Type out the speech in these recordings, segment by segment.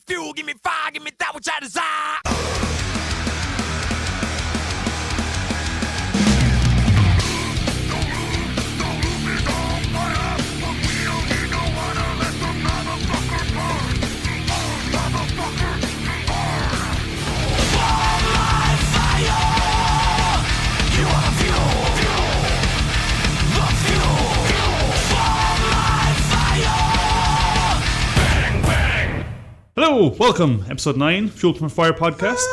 fuel, give me fire, give me that which I desire. Hello, welcome, episode 9, Fuel from a Fire podcast.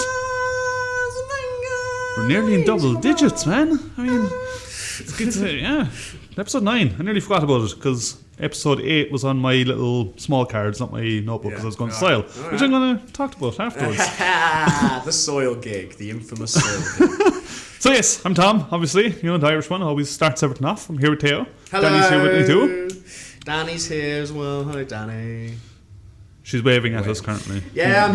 We're nearly in double digits, man. I mean, it's good to, yeah. Episode 9, I nearly forgot about it because episode 8 was on my little small cards, not my notebook, because I was going to style, which I'm going to talk about afterwards. The soil gig, the infamous soil gig. So yes, I'm Tom, obviously. You know, the Irish one always starts everything off. I'm here with Teo. Hello. Danny's here with me too. Danny's here as well. Hello, Danny. She's waving at us currently. Yeah, I'm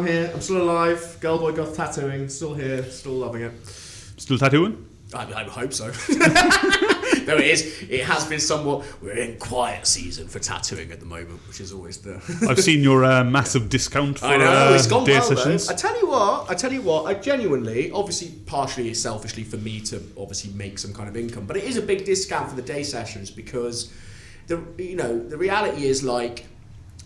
here. I'm still alive. Girlboy goth tattooing. Still here. Still loving it. Still tattooing? I hope so. No, it is. It has been somewhat. We're in quiet season for tattooing at the moment, which is always the. I've seen your massive discount for I know, it's gone day well, sessions. though. I tell you what. I genuinely, obviously, partially selfishly for me to obviously make some kind of income, but it is a big discount for the day sessions because the reality is like.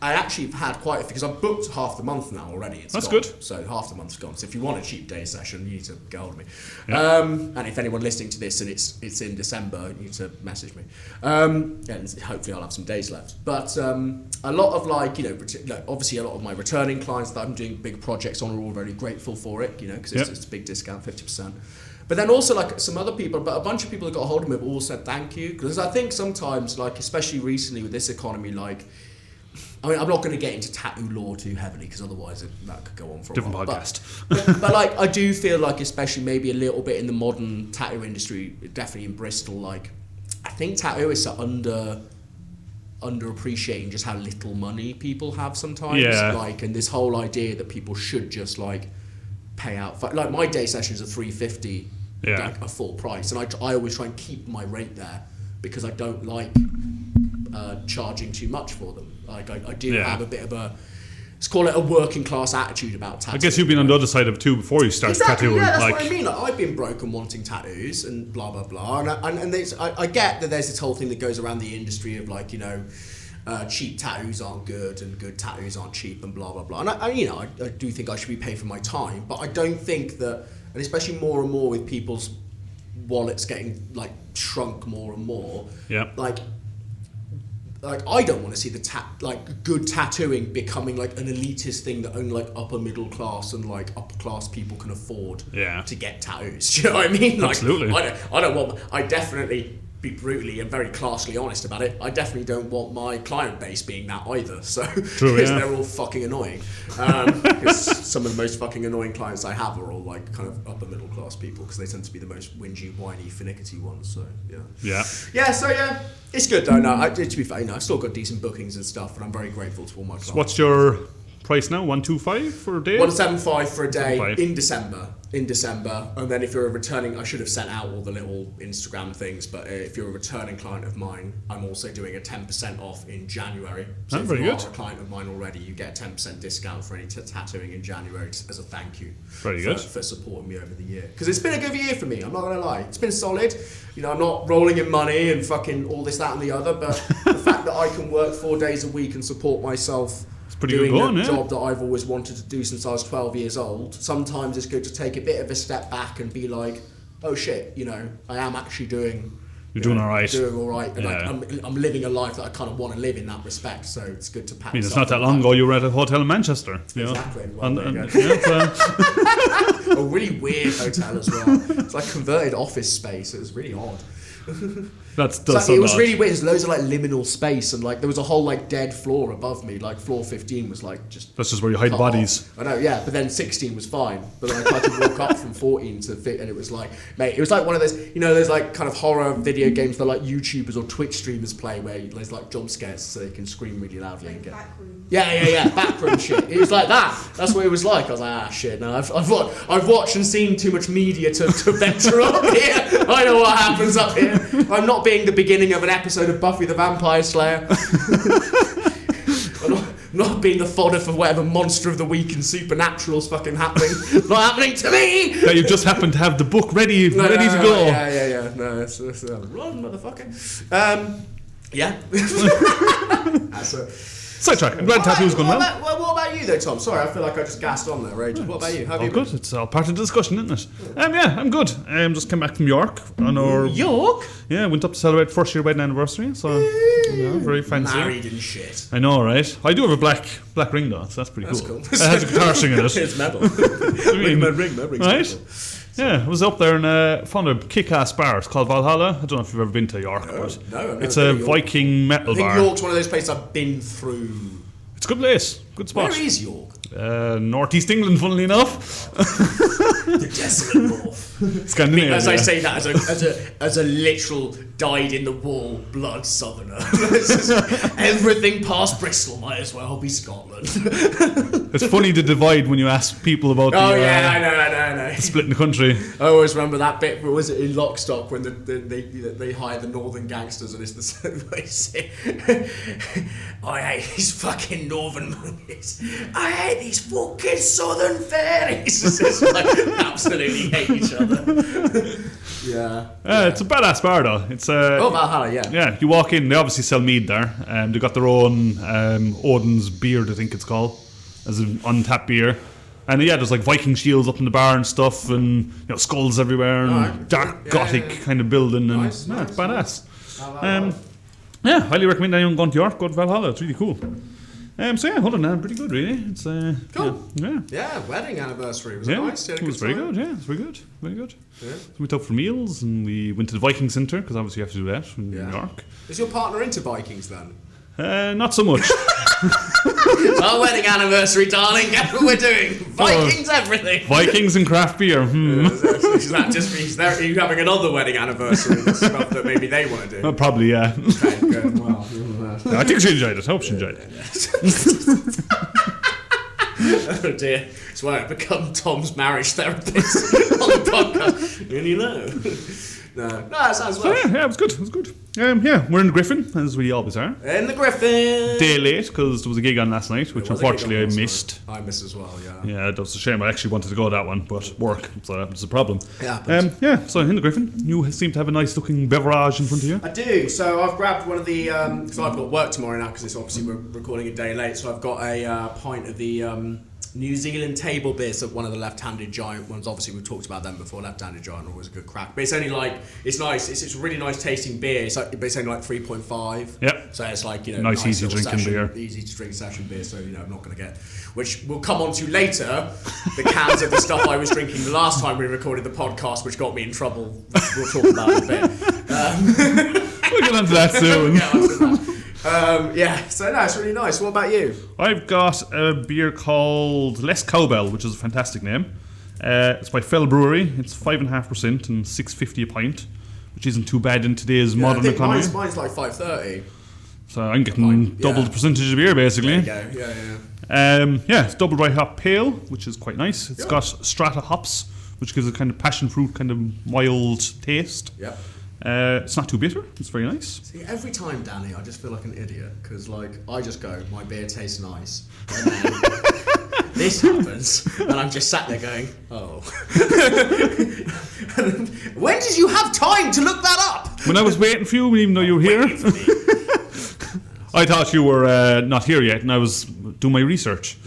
I actually have had quite a few, because I've booked half the month now already. That's gone. good. So half the month's gone. So if you want a cheap day session, you need to get hold of me. Yeah. And if anyone listening to this and it's in December, you need to message me. And hopefully I'll have some days left. But a lot of obviously a lot of my returning clients that I'm doing big projects on are all very grateful for it, because it's a big discount, 50%. But then also like some other people, but a bunch of people that got a hold of me have all said thank you. Because I think sometimes, like especially recently with this economy, like, I mean, I'm not going to get into tattoo law too heavily because otherwise that could go on for a Different while. podcast. But like, I do feel like, especially maybe a little bit in the modern tattoo industry, definitely in Bristol, like, I think tattooists are underappreciating just how little money people have sometimes. Yeah. Like, and this whole idea that people should just like pay out. Like my day sessions are $350, like a full price, and I always try and keep my rate there because I don't like charging too much for them. Like I do have a bit of let's call it a working class attitude about tattooing. I guess you've been on the other side of it too before you started tattooing. Yeah, that's what I mean. Like, I've been broke and wanting tattoos and blah blah blah. And I get that there's this whole thing that goes around the industry of like, cheap tattoos aren't good and good tattoos aren't cheap and blah blah blah. And I do think I should be paid for my time, but I don't think that, and especially more and more with people's wallets getting like shrunk more and more. Yeah. Like I don't want to see good tattooing becoming like an elitist thing that only like upper middle class and like upper class people can afford to get tattoos. Do you know what I mean? Like, absolutely. I definitely be brutally and very classily honest about it. I definitely don't want my client base being that either. So because they're all fucking annoying. Because some of the most fucking annoying clients I have are all like kind of upper middle class people because they tend to be the most whingy, whiny, finicky ones. So yeah. So it's good though. No, to be fair, I've still got decent bookings and stuff, and I'm very grateful to all my clients. So what's your price now? 125 for a day? 175 for a day in December. And then if you're a returning, I should have sent out all the little Instagram things, but if you're a returning client of mine, I'm also doing a 10% off in January. So if you are a client of mine already, you get a 10% discount for any tattooing in January as a thank you. Very good. For supporting me over the year. Because it's been a good year for me, I'm not going to lie. It's been solid. I'm not rolling in money and fucking all this, that and the other, but the fact that I can work 4 days a week and support myself doing a job that I've always wanted to do since I was 12 years old, sometimes it's good to take a bit of a step back and be like, oh shit, I am actually doing... You're doing all right. Doing all right. And I'm living a life that I kind of want to live in that respect, so it's good to pat it's not that long ago you were at a hotel in Manchester. Exactly. Well, a really weird hotel as well. It's like converted office space. It was really odd. It was really weird. There's loads of like liminal space, and like there was a whole like dead floor above me. Like floor 15 was like just. That's just where you hide bodies. I know, yeah. But then 16 was fine. But then I tried to walk up from 14 to fit, and it was like, mate, it was like one of those, those like kind of horror video games that like YouTubers or Twitch streamers play, where there's like jump scares so they can scream really loudly and get. Yeah, backroom shit. It was like that. That's what it was like. I was like, shit. No, I've watched and seen too much media to venture up here. I know what happens up here. I'm not being the beginning of an episode of Buffy the Vampire Slayer. not being the fodder for whatever monster of the week and supernatural's fucking happening. Not happening to me. That you just happen to have the book ready to go. Yeah. No, it's run, motherfucker. Yeah. That's a Sidetrack. I'm glad tattoo's going well. What about you though, Tom? Sorry, I feel like I just gassed on there, right? What about you? How have you been? Good. It's all part of the discussion, isn't it? Yeah, I'm good. Just came back from York on our York? Yeah, went up to celebrate first year wedding anniversary. So very fancy. Married and shit. I know, right? I do have a black ring though, so that's pretty cool. It has a guitar string in it. It's metal. Ring, right? Yeah, I was up there and found a kick-ass bar. It's called Valhalla. I don't know if you've ever been to York, but it's a Viking metal bar. I think York's one of those places I've been through. It's a good place, good spot. Where is York? Northeast England, funnily enough. The desolate north. Scandinavia. As I say that, as a literal dyed-in-the-wall blood southerner. Everything past Bristol might as well be Scotland. It's funny the divide when you ask people about I know. split in the country. I always remember that bit. Was it in Lock Stock when they hire the northern gangsters and it's the same way? I hate these fucking northern monkeys. I hate these fucking southern fairies. It's like absolutely hate each other. It's a badass bar though. It's Valhalla, yeah. Yeah, you walk in. They obviously sell mead there. They got their own Odin's beard, I think it's called, as an untapped beer. And there's like Viking shields up in the bar and stuff, and skulls everywhere, and dark gothic kind of building, and nice, it's badass. Highly recommend anyone going to York, go to Valhalla. It's really cool. Hold on now, pretty good really. It's cool. Wedding anniversary. Was it nice? It was very good. Yeah, it was very good. Very good. Yeah. So we went out for meals and we went to the Viking Centre because obviously you have to do that in New York. Is your partner into Vikings then? Not so much. Our wedding anniversary, darling. Guess what we're doing? Vikings, everything. Vikings and craft beer. Is that just are you having another wedding anniversary? The stuff that maybe they want to do. Probably, yeah. Okay, good. Well, I think she enjoyed it. I hope she enjoyed it. Oh dear. That's why I've become Tom's marriage therapist on the podcast. Really low. No, that sounds well. Yeah, it was good. It was good. We're in the Gryphon, as we always are. In the Gryphon. Day late, because there was a gig on last night, which unfortunately I missed. I missed as well, yeah. Yeah, that was a shame. I actually wanted to go to that one, but work, so that was a problem. Yeah. So in the Gryphon, you seem to have a nice looking beverage in front of you. I do. So I've grabbed one of the, because I've got work tomorrow now, because it's obviously we're recording a day late, so I've got a pint of the New Zealand table beer, so one of the left-handed giant ones. Obviously, we've talked about them before. Left-handed giant always a good crack, but it's only like it's nice. It's a really nice tasting beer. It's only like 3.5. Yep. So it's like nice easy drinking beer. Easy to drink session beer. So I'm not going to get, which we'll come on to later. The cans of the stuff I was drinking the last time we recorded the podcast, which got me in trouble. We'll talk about it a bit. We'll get onto that soon. So no, it's really nice. What about you? I've got a beer called Less Cowbell, which is a fantastic name. It's by Fell Brewery. It's 5.5% and $6.50 a pint, which isn't too bad in today's modern economy. Mine's like 5.30. So I'm getting double the percentage of beer basically. There you go. Yeah. It's double dry hop pale, which is quite nice. It's got strata hops, which gives a kind of passion fruit, kind of mild taste. Yeah. It's not too bitter. It's very nice. See, every time, Danny, I just feel like an idiot because, I just go, my beer tastes nice, and then this happens, and I'm just sat there going, oh. When did you have time to look that up? When I was waiting for you, even though you were here, I thought you were not here yet, and I was doing my research.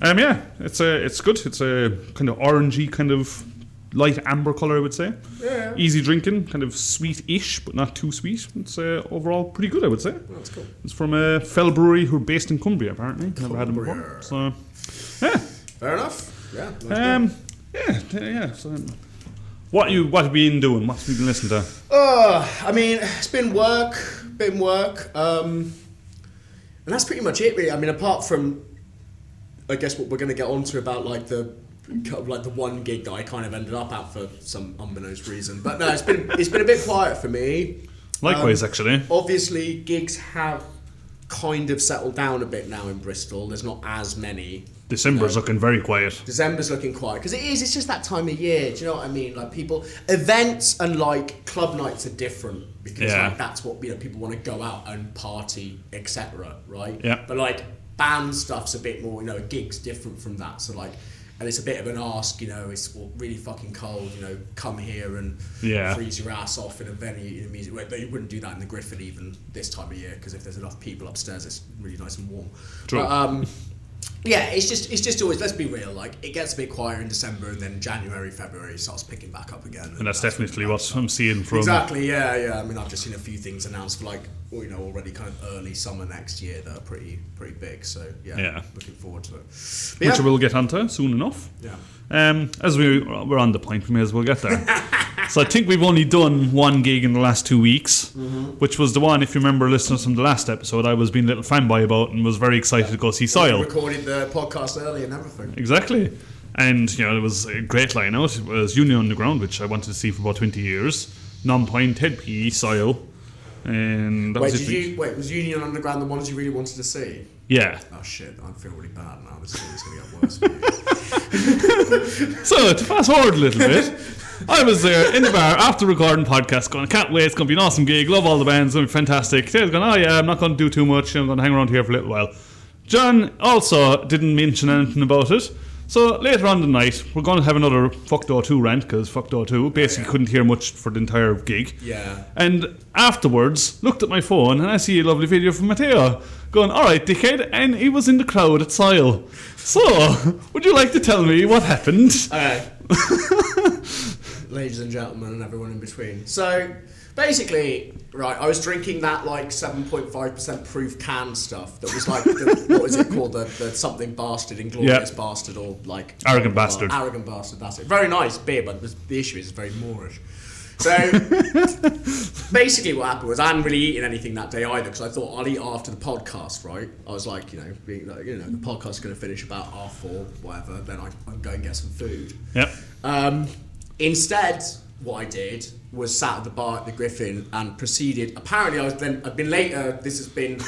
It's good. It's a kind of orangey kind of light amber colour, I would say. Yeah. Easy drinking, kind of sweet-ish, but not too sweet. It's overall pretty good, I would say. That's cool. It's from Fell Brewery, who are based in Cumbria, apparently. Never had them before. So, yeah. Fair enough. Yeah. So, what have you been doing? What have you been listening to? It's been work, and that's pretty much it, really. I mean, apart from, I guess, what we're going to get onto about the one gig that I kind of ended up at for some unbeknownst reason. But no, it's been a bit quiet for me. Likewise, actually. Obviously, gigs have kind of settled down a bit now in Bristol. There's not as many. December's looking very quiet. December's looking quiet because it's just that time of year. Do you know what I mean? Like events and club nights are different because that's what people want to go out and party, etc. Right? Yeah. But band stuff's a bit more, a gig's different from that. So like, and it's a bit of an ask, it's really fucking cold, come here and freeze your ass off in a venue, music. Well, you wouldn't do that in the Gryphon even this time of year, because if there's enough people upstairs, it's really nice and warm. True. But, yeah, it's just always, let's be real, like, it gets a bit quieter in December, and then January, February starts picking back up again. And that's definitely what I'm seeing from... Exactly, yeah. I mean, I've just seen a few things announced for, like, already kind of early summer next year that are pretty big, so, yeah. Looking forward to it. But, which we'll get onto soon enough. Yeah. As we're on the point, we may as well get there. So I think we've only done one gig in the last 2 weeks, which was the one, if you remember listening from the last episode, I was being a little fanboy about and was very excited to go see Soil. We recorded the podcast early and everything. Exactly. And, it was a great line out. It was Union Underground, which I wanted to see for about 20 years. Non-point, Head P, Soil. And that was it. Was Union Underground the ones you really wanted to see? Yeah. Oh shit, I feel really bad now. This is going to get worse for you. So, to fast forward a little bit, I was there in the bar after recording podcast going, I can't wait, it's going to be an awesome gig, love all the bands, it's going to be fantastic. Taylor's going, oh yeah, I'm not going to do too much, I'm going to hang around here for a little while. John also didn't mention anything about it. So later on the night, we're going to have another Fuck Door 2 rant, because Fuck Door 2 basically couldn't hear much for the entire gig. Yeah. And afterwards, looked at my phone and I see a lovely video from Matteo going, alright dickhead, and he was in the crowd at Soil. So, would you like to tell me what happened? Alright. Ladies and gentlemen and everyone in between. So, basically, right, I was drinking that like 7.5% proof can stuff that was like, what is it called? The something bastard, Inglorious Bastard, or like... Arrogant Bastard. Arrogant Bastard, that's it. Very nice beer, but the issue is it's very Moorish. So, basically what happened was I hadn't really eaten anything that day either, because I thought I'll eat after the podcast, right? I was like, the podcast's going to finish about 4:30, whatever, then I'll go and get some food. Yep. Instead, what I did was sat at the bar at the Gryphon and proceeded. Apparently, I've been later. This has been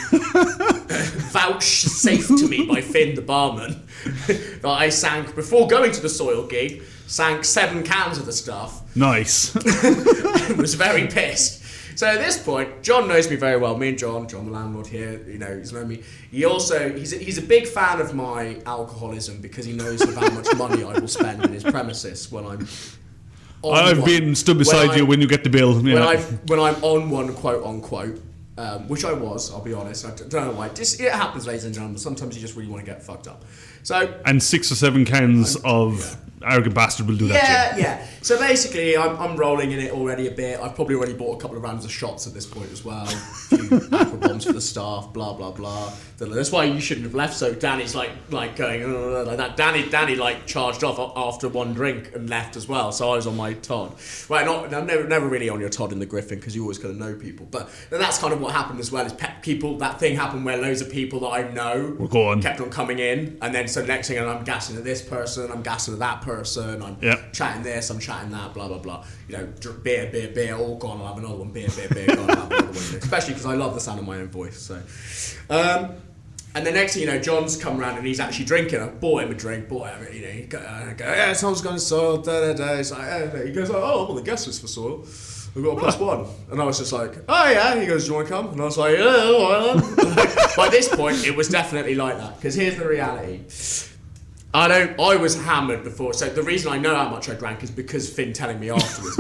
vouchsafed to me by Finn, the barman, that I sank before going to the Soil gig. Sank 7 cans of the stuff. Nice. And was very pissed. So at this point, John knows me very well. Me and John the landlord here, he's known me. He's a big fan of my alcoholism, because he knows of how much money I will spend in his premises when I'm. I've been stood beside you when you get the bill. Yeah. When I'm on one, quote unquote, which I was, I'll be honest. I don't know why. It happens, ladies and gentlemen. Sometimes you just really want to get fucked up. So. And 6 or 7 cans of Arrogant Bastard will do that. Yeah. So basically, I'm rolling in it already a bit. I've probably already bought a couple of rounds of shots at this point as well. A few aqua bombs for the staff. Blah blah blah. That's why you shouldn't have left. So Danny's like going like that. Danny like charged off after one drink and left as well. So I was on my Todd. Right, I'm never really on your Todd in the Gryphon, because you always got to know people. But that's kind of what happened as well. Is people, that thing happened where loads of people that I know kept on coming in, and then so the next thing I'm gassing at this person, I'm gassing at that person, I'm chatting this, I'm chatting that, blah blah blah. Beer, all gone. I'll have another one. Beer, gone. I'll have another one. Especially because I love the sound of my own voice. So. And the next thing you know, John's come around and he's actually drinking. I bought him a drink, he go, yeah, someone's going to Soil, He's like, he goes, oh, well, the guest was for Soil. We've got a +1. And I was just like, oh yeah. He goes, do you want to come? And I was like, yeah, why not? By this point, it was definitely like that. Because here's the reality. I was hammered before. So the reason I know how much I drank is because Finn telling me afterwards.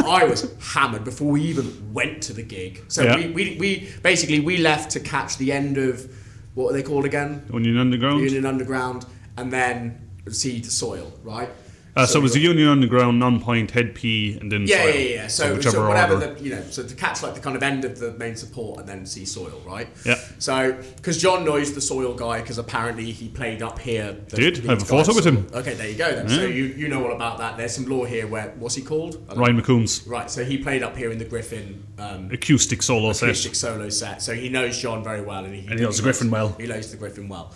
I was hammered before we even went to the gig. So we basically left to catch the end of, what are they called again? Union Underground, and then see the Soil, right? So it was the Union Underground, non-point, Head P, and then Soil. Yeah. So whatever so to catch like the kind of end of the main support and then see Soil, right? Yeah. So because John knows the Soil guy, because apparently he played up here. I have a photo with him. Okay, there you go then. Yeah. So you know all about that. There's some lore here where, what's he called? Ryan McCombs. Right, so he played up here in the Gryphon. Acoustic solo set. So he knows John very well. And he knows the Gryphon well. He knows the Gryphon well.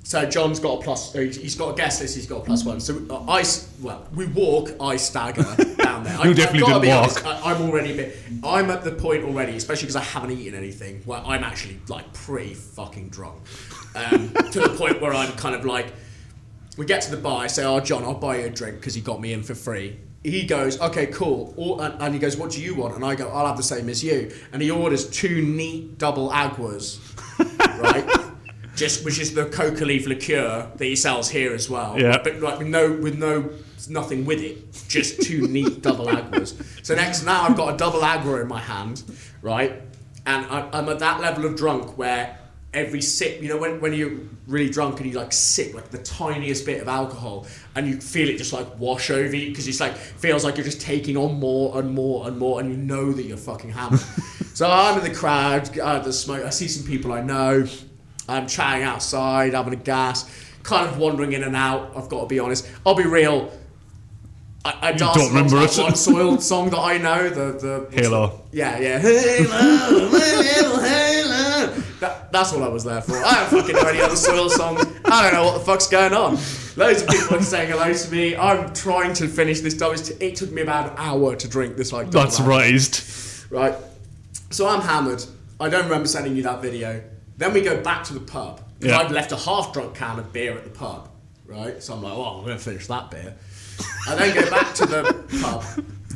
So John's got he's got a guest list, he's got a +1. So we walk, I stagger down there. You definitely didn't walk. Honest, I'm at the point already, especially because I haven't eaten anything, where I'm actually like pretty fucking drunk. To the point where I'm kind of like, we get to the bar, I say, oh John, I'll buy you a drink because he got me in for free. He goes, okay, cool. And he goes, what do you want? And I go, I'll have the same as you. And he orders 2 neat double aguas. right? Which is the coca leaf liqueur that he sells here as well. Yeah. But like nothing with it, just 2 neat double aguas. So now I've got a double agua in my hand, right? And I'm at that level of drunk where every sip, when you're really drunk and you like sip like the tiniest bit of alcohol and you feel it just like wash over you because it's like feels like you're just taking on more and more and more and you know that you're fucking hammered. So I'm in the crowd, the smoke. I see some people I know. I'm chatting outside, having a gas, kind of wandering in and out. I've got to be honest. I'll be real. I don't remember it. One Soiled song that I know. The Halo. Yeah. Halo. That's what I was there for. I don't fucking know any other Soil songs. I don't know what the fuck's going on. Loads of people are saying hello to me. I'm trying to finish this double. It took me about an hour to drink this like. That's raised. Right. So I'm hammered. I don't remember sending you that video. Then we go back to the pub. Because I'd left a half-drunk can of beer at the pub. Right? So I'm like, I'm going to finish that beer. I then go back to the pub.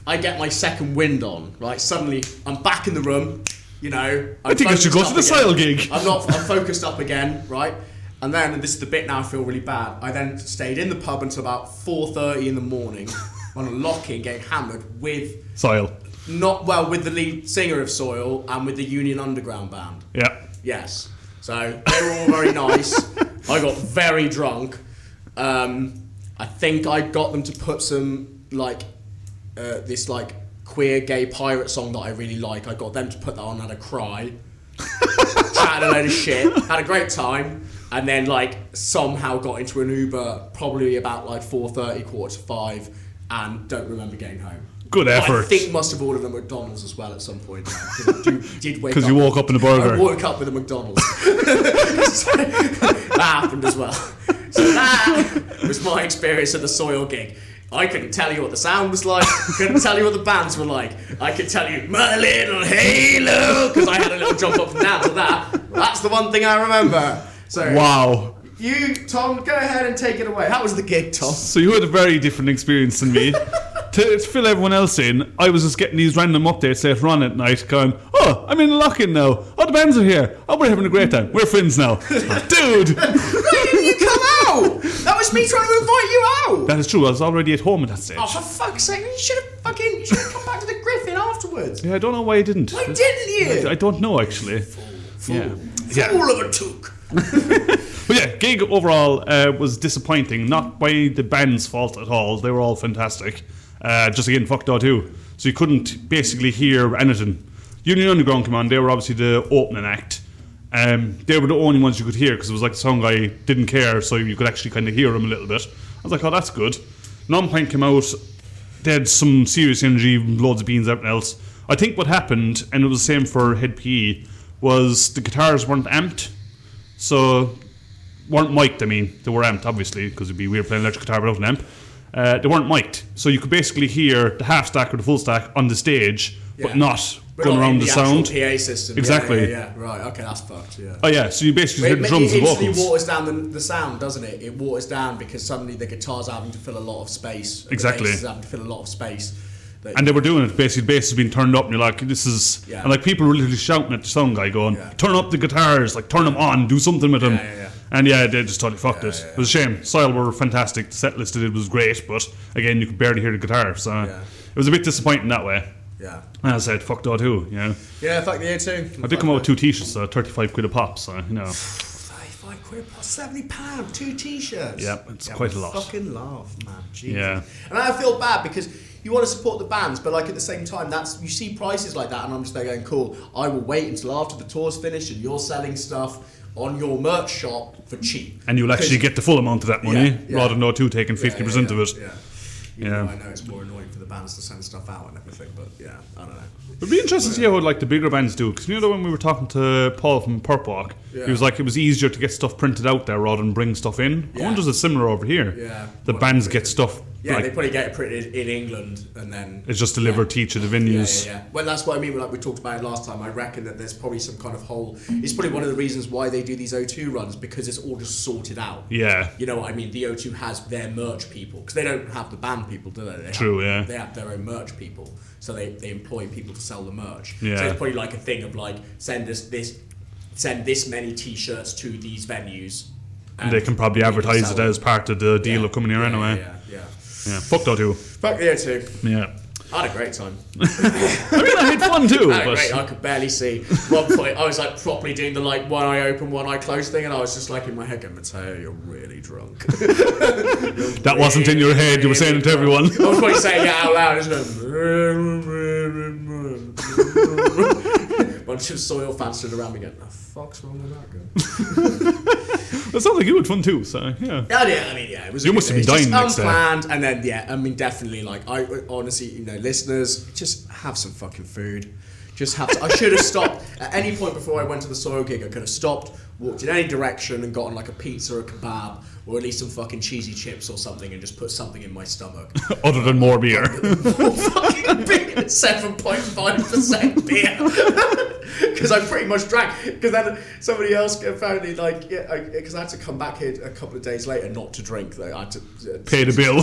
I get my second wind on. Right? Suddenly, I'm back in the room. I think I should go to the Sile gig. I'm focused up again. Right? And then, and this is the bit now I feel really bad, I then stayed in the pub until about 4:30 in the morning on a lock-in getting hammered with... Sile. With the lead singer of Soil and with the Union Underground band. Yeah. Yes. So they were all very nice. I got very drunk. I think I got them to put some this queer gay pirate song that I really like. I got them to put that on, had a cry, chatted a load of shit, had a great time, and then somehow got into an Uber probably about 4:30, 4:45, and don't remember getting home. Good effort. I think must have ordered a McDonald's as well at some point. Because you woke up in a burger. I woke up with a McDonald's. That happened as well. So that was my experience at the Soil gig. I couldn't tell you what the sound was like. Couldn't tell you what the bands were like. I could tell you my little halo because I had a little jump up and down to that. That's the one thing I remember. So wow. You, Tom, go ahead and take it away. How was the gig, Tom? So you had a very different experience than me. To fill everyone else in, I was just getting these random updates later on at night going, I'm in a lock-in now. Oh, the bands are here. Oh, we're having a great time. We're friends now. Dude! Why didn't you come out? That was me trying to invite you out. That is true. I was already at home at that stage. Oh, for fuck's sake. You should have come back to the Gryphon afterwards. Yeah, I don't know why I didn't. Why didn't you? I don't know, actually. Fool of a took. But yeah, gig overall was disappointing. Not by the band's fault at all. They were all fantastic. Just again, fucked out too. So you couldn't basically hear anything. Union Underground came on. They were obviously the opening act. They were the only ones you could hear because it was like the sound guy didn't care, so you could actually kind of hear him a little bit. I was like, oh, that's good. Non-Point came out. They had some serious energy, loads of beans, everything else. I think what happened, and it was the same for Head PE, was the guitars weren't amped. So, weren't mic'd, I mean. They were amped, obviously, because it'd be weird playing electric guitar without an amp. They weren't mic'd. So you could basically hear the half stack or the full stack on the stage, but not going around the sound. PA system. Exactly. Yeah. Right, okay, that's fucked, yeah. Oh yeah, so you basically hear the drums and vocals. It instantly waters down the sound, doesn't it? It waters down because suddenly the guitar's having to fill a lot of space. Exactly. The bass is having to fill a lot of space. And they were doing it, basically the bass has been turned up and you're like, this is... Yeah. And like people were literally shouting at the sound guy going, turn up the guitars, like turn them on, do something with them. Yeah. And yeah, they just totally fucked it. It was a shame. Soil were fantastic, the set list they did was great, but again, you could barely hear the guitar, so it was a bit disappointing that way. Yeah. And as I said, fuck O2, you know. Yeah, fuck the O2. I did come out with 2 t-shirts, so 35 quid a pop, so, you know. 35 quid plus £70, 2 t-shirts. Yeah, it's quite a lot. Fucking laugh, man. Jesus. Yeah. And I feel bad because you want to support the bands, but like at the same time, you see prices like that, and I'm just there going, cool. I will wait until after the tour's finished and you're selling stuff on your merch shop for cheap. And you'll actually get the full amount of that money, rather than O2 taking 50% of it. Yeah. I know it's more annoying for the bands to send stuff out and everything, but yeah, I don't know. It'd be interesting to see how like the bigger bands do, because you know when we were talking to Paul from Perp Walk, he was like it was easier to get stuff printed out there rather than bring stuff in. I wonder if it's similar over here. Yeah. The bands get stuff. Yeah, they probably get it printed in England and then it's just delivered to each of the venues. Yeah. Well, that's what I mean. Like we talked about it last time. I reckon that there's probably some kind of whole. It's probably one of the reasons why they do these O2 runs, because it's all just sorted out. Yeah. You know what I mean? The O2 has their merch people because they don't have the band people, do they? They have their own merch people, so they employ people to sell the merch. Yeah. So it's probably like a thing of like send us this send this many T-shirts to these venues. And they can probably advertise it as part of the deal of coming here anyway. Yeah. Fuck that too. Fuck the O2. Yeah. I had a great time. I had fun too. I could barely see. One point, I was like properly doing the like one eye open, one eye closed thing, and I was just like in my head going, Matteo, you're really drunk. That wasn't in your head. You were saying it to everyone. I was probably saying it out loud. Bunch of soil fans stood around me going, the fuck's wrong with that guy? It sounds like you had fun too, so yeah. Yeah, it was. You must have been dying next day. Unplanned, and then definitely like I honestly, listeners, just have some fucking food. Just have. I should have stopped at any point before I went to the soil gig. I could have stopped, walked in any direction, and gotten like a pizza or a kebab, or at least some fucking cheesy chips or something, and just put something in my stomach. Other than more beer. More fucking beer, 7.5% beer. Because I pretty much drank. Because then somebody else apparently because I had to come back here a couple of days later not to drink. Though I had to pay the bill.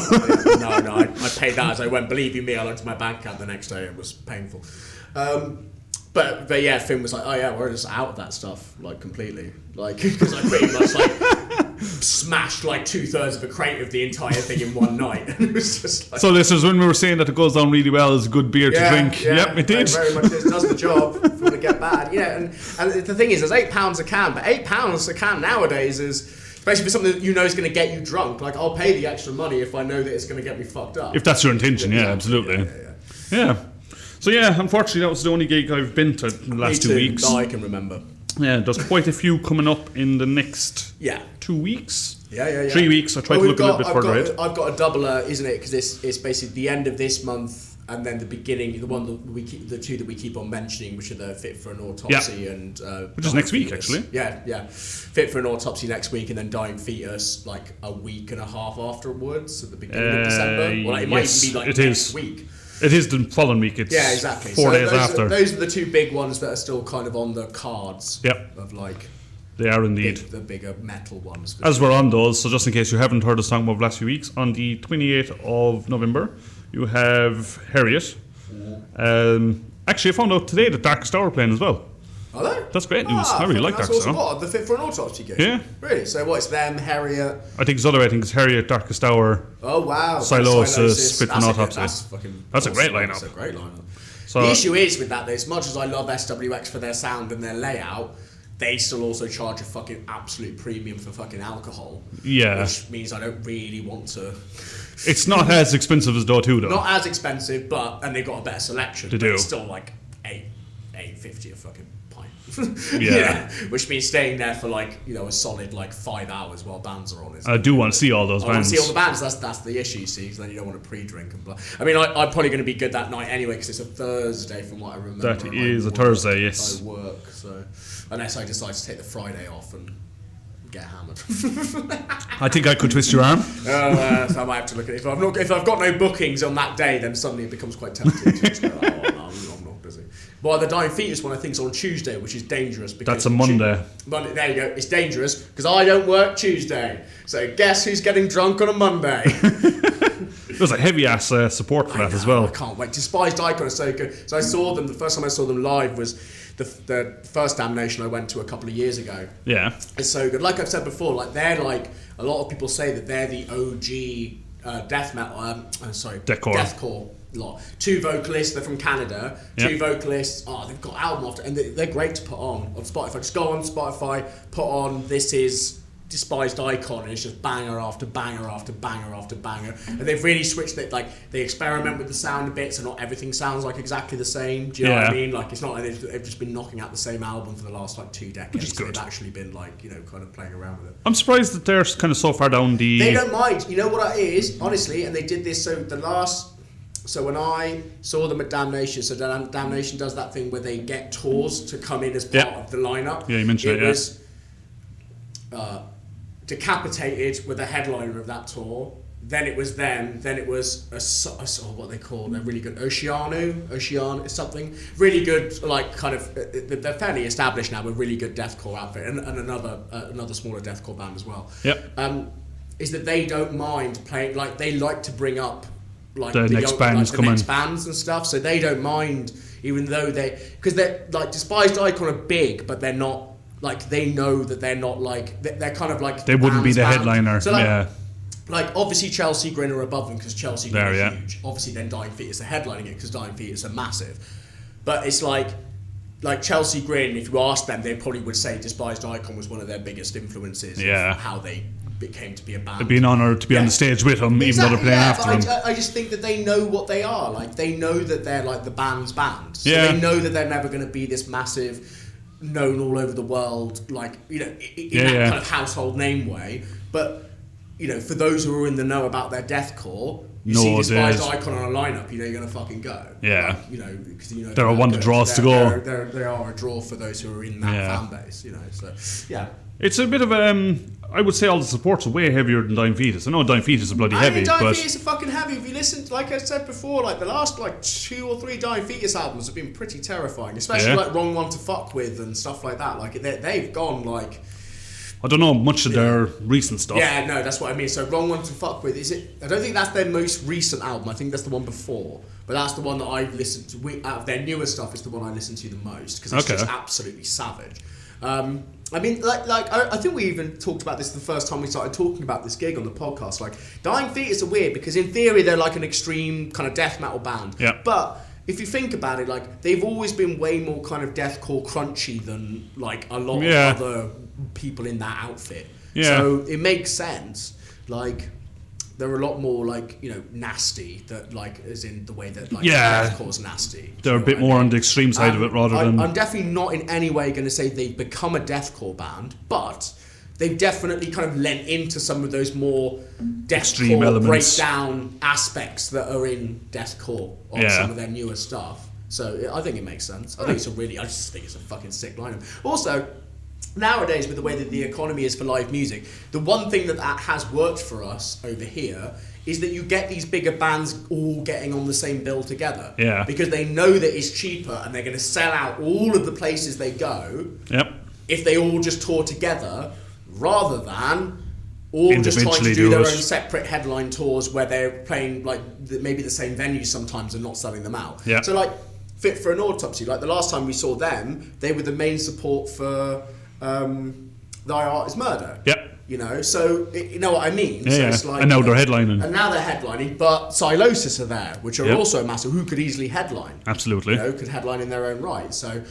No, I paid that as I went. Believe you me, I looked at my bank account the next day. It was painful. But yeah, Finn was like, oh yeah, we're just out of that stuff like completely. Like because I pretty much like smashed like 2/3 of a crate of the entire thing in one night. And it was just like, so listeners, when we were saying that it goes down really well as good beer to drink, yep, it did. Very much does the job before it get bad. Yeah, and the thing is, there's £8 a can, but £8 a can nowadays is basically something that you know is going to get you drunk. Like I'll pay the extra money if I know that it's going to get me fucked up. If that's your intention, yeah, absolutely. Yeah. So yeah, unfortunately that was the only gig I've been to in the last 2 weeks. I can remember. Yeah, there's quite a few coming up in the next 2 weeks. Yeah. 3 weeks. I tried to look a little bit further ahead. I've got a doubler, isn't it? Because it's basically the end of this month and then the beginning, the two that we keep on mentioning, which are the Fit for an Autopsy and which is next week actually. Yeah. Fit for an Autopsy next week, and then Dying Fetus like a week and a half afterwards at the beginning of December. Well, it might even be like next week. It is the following week. It's exactly. 4 days after. Those are the two big ones that are still kind of on the cards. Yep. Of like. They are indeed. The bigger metal ones. As we're on those, so just in case you haven't heard us talking about the last few weeks, on the 28th of November, you have Harriet. Actually, I found out today that Darkest Hour are playing as well. Are they? That's great news. I really like Darkest Hour. What, the Fit for an Autopsy game? Yeah. Really? So what, it's them, Harriet? I think it's other way. I think it's Harriet, Darkest Hour. Oh, wow. Silosis, Fit for an Autopsy. That's a great lineup. That's a great lineup. So, the issue is with that, though, as much as I love SWX for their sound and their layout, they still also charge a fucking absolute premium for fucking alcohol. Yeah. Which means I don't really want to... It's not as expensive as Do2 though. Not as expensive, and they've got a better selection. They do. It's still like $8.50 a fucking pint. Yeah. Which means staying there for like, a solid like 5 hours while bands are on. I do want to see all those bands. I want to see all the bands. That's the issue, see, because then you don't want to pre-drink and blah. I mean, I'm probably going to be good that night anyway because it's a Thursday from what I remember. That is a Thursday, yes. I work, so unless I decide to take the Friday off and get hammered. I think I could twist your arm. So I might have to look at it. If I've got no bookings on that day, then suddenly it becomes quite tempting to just go, I'm not busy. Well, the Dying Fetus one I think is on Tuesday, which is dangerous. Because that's a Monday. Monday. There you go. It's dangerous because I don't work Tuesday. So guess who's getting drunk on a Monday? There's a heavy ass support for that as well. I can't wait. Despised Icon are so good. So I saw them. The first time I saw them live was the first Damnation I went to a couple of years ago. Yeah, it's so good. Like I've said before, like they're like a lot of people say that they're the OG death metal. Deathcore lot. 2 vocalists. They're from Canada. 2 vocalists. They've got album after, and they're great to put on Spotify. Just go on Spotify, put on This Is Despised Icon, and it's just banger after banger after banger after banger. And they've really switched it. Like they experiment with the sound a bit, so not everything sounds like exactly the same. Do you know what I mean? Like it's not like they've just been knocking out the same album for the last like 2 decades. Which is good. They've actually been like kind of playing around with it. I'm surprised that they're kind of so far down the. They don't mind. You know what it is, honestly, and they did this. So when I saw them at Damnation, so Damnation does that thing where they get tours to come in as part of the lineup. Yeah, you mentioned it. Decapitated with the headliner of that tour. Then it was them. Then it was what they call. They're really good. Oceano something. Really good. Like kind of. They're fairly established now with really good deathcore outfit and another smaller deathcore band as well. Yep. Is that they don't mind playing. Like they like to bring up like the next bands coming. Next bands and stuff. So they don't mind, even though because they're like Despised Icon are big, but they're not like they know that they're not like they're kind of like they wouldn't be the band. headliner. So like, yeah. Like, obviously, Chelsea Grin are above them because Chelsea Grin are yeah. huge. Obviously, then Dying Fetus are headlining it because Dying Fetus are massive. But it's like Chelsea Grin, if you ask them, they probably would say Despised Icon was one of their biggest influences of how they became to be a band. It'd be an honour to be on the stage with them, even though they're playing after them. I just think that they know what they are. Like, they know that they're like the band's band. So Yeah. they know that they're never going to be this massive, known all over the world, like, you know, in that kind of household name way. But... you know, for those who are in the know about their deathcore, you see Despised Icon on a lineup, you know you're going to fucking go. Yeah. Like, you know, because you know they're one of the draws to go. They are a draw for those who are in that fan base, you know. So, yeah. It's a bit of I would say all the supports are way heavier than Dying Fetus. I know Dying Fetus are bloody heavy, Dying Fetus are fucking heavy. If you listen, like I said before, like the last like 2 or 3 Dying Fetus albums have been pretty terrifying, especially like Wrong One to Fuck With and stuff like that. Like they've gone like. I don't know much of their recent stuff. Yeah, no, that's what I mean. So Wrong One to Fuck With, is it? I don't think that's their most recent album. I think that's the one before. But that's the one that I've listened to. Out of their newer stuff, is the one I listen to the most because it's just absolutely savage. I mean, I think we even talked about this the first time we started talking about this gig on the podcast. Like, Dying Fetus are weird because in theory they're like an extreme kind of death metal band. Yeah. But if you think about it, like they've always been way more kind of deathcore crunchy than like a lot of other people in that outfit. Yeah. So it makes sense. Like they're a lot more like, you know, nasty, that like as in the way that like deathcore's nasty. They're a bit more on the extreme side of it rather than. I'm definitely not in any way going to say they've become a deathcore band, but they've definitely kind of lent into some of those more deathcore breakdown aspects that are in deathcore on some of their newer stuff. So I think it makes sense. I just think it's a fucking sick lineup. Also, nowadays, with the way that the economy is for live music, the one thing that has worked for us over here is that you get these bigger bands all getting on the same bill together. Yeah. Because they know that it's cheaper and they're going to sell out all of the places they go. Yep. If they all just tour together, rather than all just trying to do their own separate headline tours where they're playing like maybe the same venues sometimes and not selling them out. Yeah. So like Fit for an Autopsy, like the last time we saw them, they were the main support for Thy Art Is Murder. Yep. You know, so you know what I mean. Yeah, so yeah. it's like, And now they're headlining. But Silosis are there, which are also massive. Who could easily headline? Absolutely. You know, could headline in their own right. So,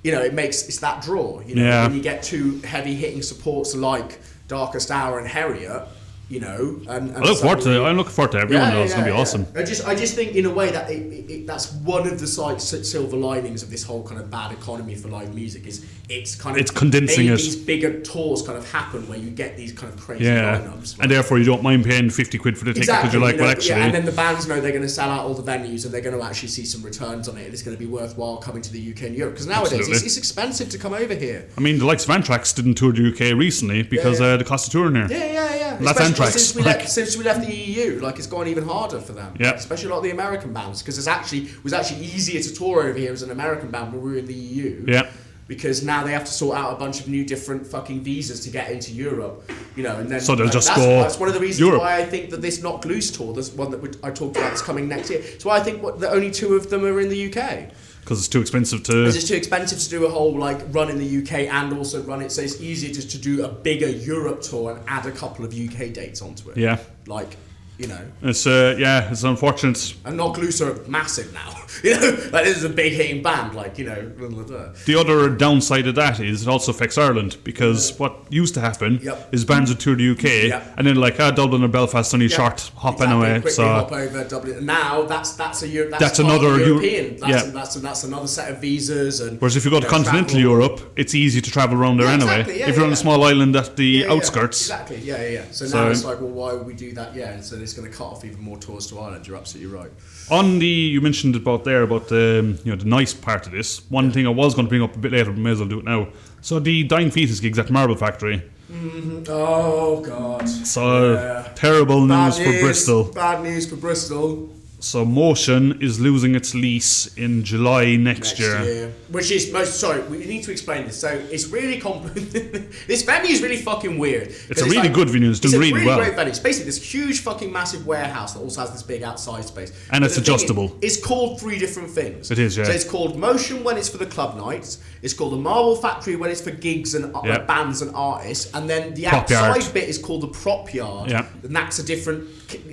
you know, it's that draw. You know, when you get two heavy hitting supports like Darkest Hour and Harriet, you know, and I'm looking forward to everyone else. It's gonna be awesome. I just think in a way that that's one of the silver linings of this whole kind of bad economy for live music is it's condensing it. These bigger tours kind of happen where you get these kind of crazy lineups, like, and therefore you don't mind paying 50 quid for the ticket because you're like, well, actually, and then the bands know they're going to sell out all the venues and they're going to actually see some returns on it, and it's going to be worthwhile coming to the UK and Europe because nowadays it's expensive to come over here. I mean, the likes of Anthrax didn't tour the UK recently because the cost of touring here. Yeah. That's Anthrax. Since we left the EU, like it's gone even harder for them. Yeah. Especially a lot of the American bands, because it was actually easier to tour over here as an American band when we were in the EU. Yeah. Because now they have to sort out a bunch of new different fucking visas to get into Europe, you know, and then so they'll just go. That's one of the reasons why I think that this Not Loose tour, this one that I talked about, is coming next year. It's why I think the only 2 of them are in the UK. Because it's too expensive to. Because it's too expensive to do a whole like run in the UK and also run it, so it's easier just to do a bigger Europe tour and add a couple of UK dates onto it. Yeah. Like, you know. It's it's unfortunate. And Not Loose are massive now. You know, like this is a big hitting band, like, you know. The other downside of that is it also affects Ireland because what used to happen is bands would tour the UK and then like Dublin or Belfast only short hop anyway. Quickly so hop over Dublin. Now that's another European. That's another set of visas. And whereas if you go to continental Europe, it's easy to travel around there anyway. If you're on a small island at the outskirts. Exactly. Yeah. So now it's like, well, why would we do that? Yeah, and so it's going to cut off even more tours to Ireland. You're absolutely right. You mentioned about the nice part of this. One thing I was going to bring up a bit later, but may as well do it now. So the Dying Fetus gigs at Marble Factory. Mm-hmm. Oh God! So terrible news for Bristol. Bad news for Bristol. So Motion is losing its lease in July next year. Which is we need to explain this. So it's really this venue is really fucking weird. It's a really good venue. It's doing really well. Great venue. It's basically this huge fucking massive warehouse that also has this big outside space. And it's adjustable. It's called 3 different things. It is, yeah. So it's called Motion when it's for the club nights. It's called the Marble Factory when it's for gigs and bands and artists. And then the Prop outside yard. bit is called the Prop Yard. Yeah. And that's a different...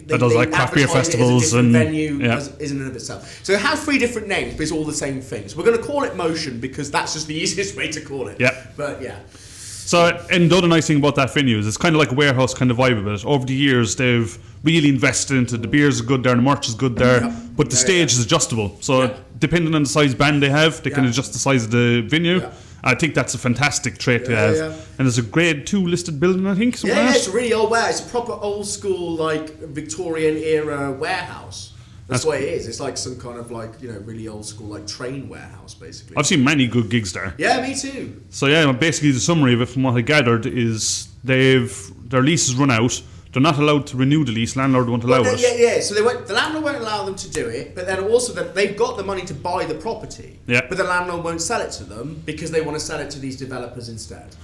That does like craft beer festivals and venue is in and of itself. So it has 3 different names, but it's all the same things. We're going to call it Motion because that's just the easiest way to call it. Yeah. But yeah. So, and the other nice thing about that venue is it's kind of like a warehouse kind of vibe of it. Over the years, they've really invested into the beers are good there, the merch is good there, but the stage is adjustable. So depending on the size band they have, they can adjust the size of the venue. Yeah. I think that's a fantastic trait to have. Yeah. And there's a grade 2 listed building, I think. Yeah, it's a really old warehouse. It's a proper old school, like Victorian era warehouse. That's what it is. It's like some kind of like, really old school like train warehouse, basically. I've seen many good gigs there. Yeah, me too. So yeah, basically the summary of it from what I gathered is their leases run out. They're not allowed to renew the lease. Landlord won't allow it. Yeah. So the landlord won't allow them to do it, but then also that they've got the money to buy the property. Yeah. But the landlord won't sell it to them because they want to sell it to these developers instead,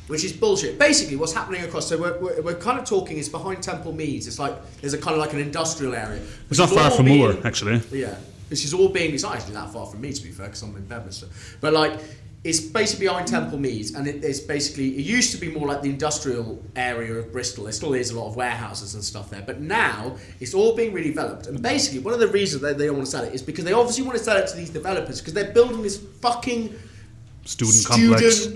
which is bullshit. Basically, what's happening across? So we're kind of talking. It's behind Temple Meads. It's like there's a kind of like an industrial area. It's not far from Moore, actually. Yeah. This is all being. It's not actually that far from me, to be fair, because I'm in Bedminster. But like. It's basically behind Temple Meads, and it's basically, it used to be more like the industrial area of Bristol. There still is a lot of warehouses and stuff there, but now it's all being redeveloped. And basically, one of the reasons that they don't want to sell it is because they obviously want to sell it to these developers because they're building this fucking student complex,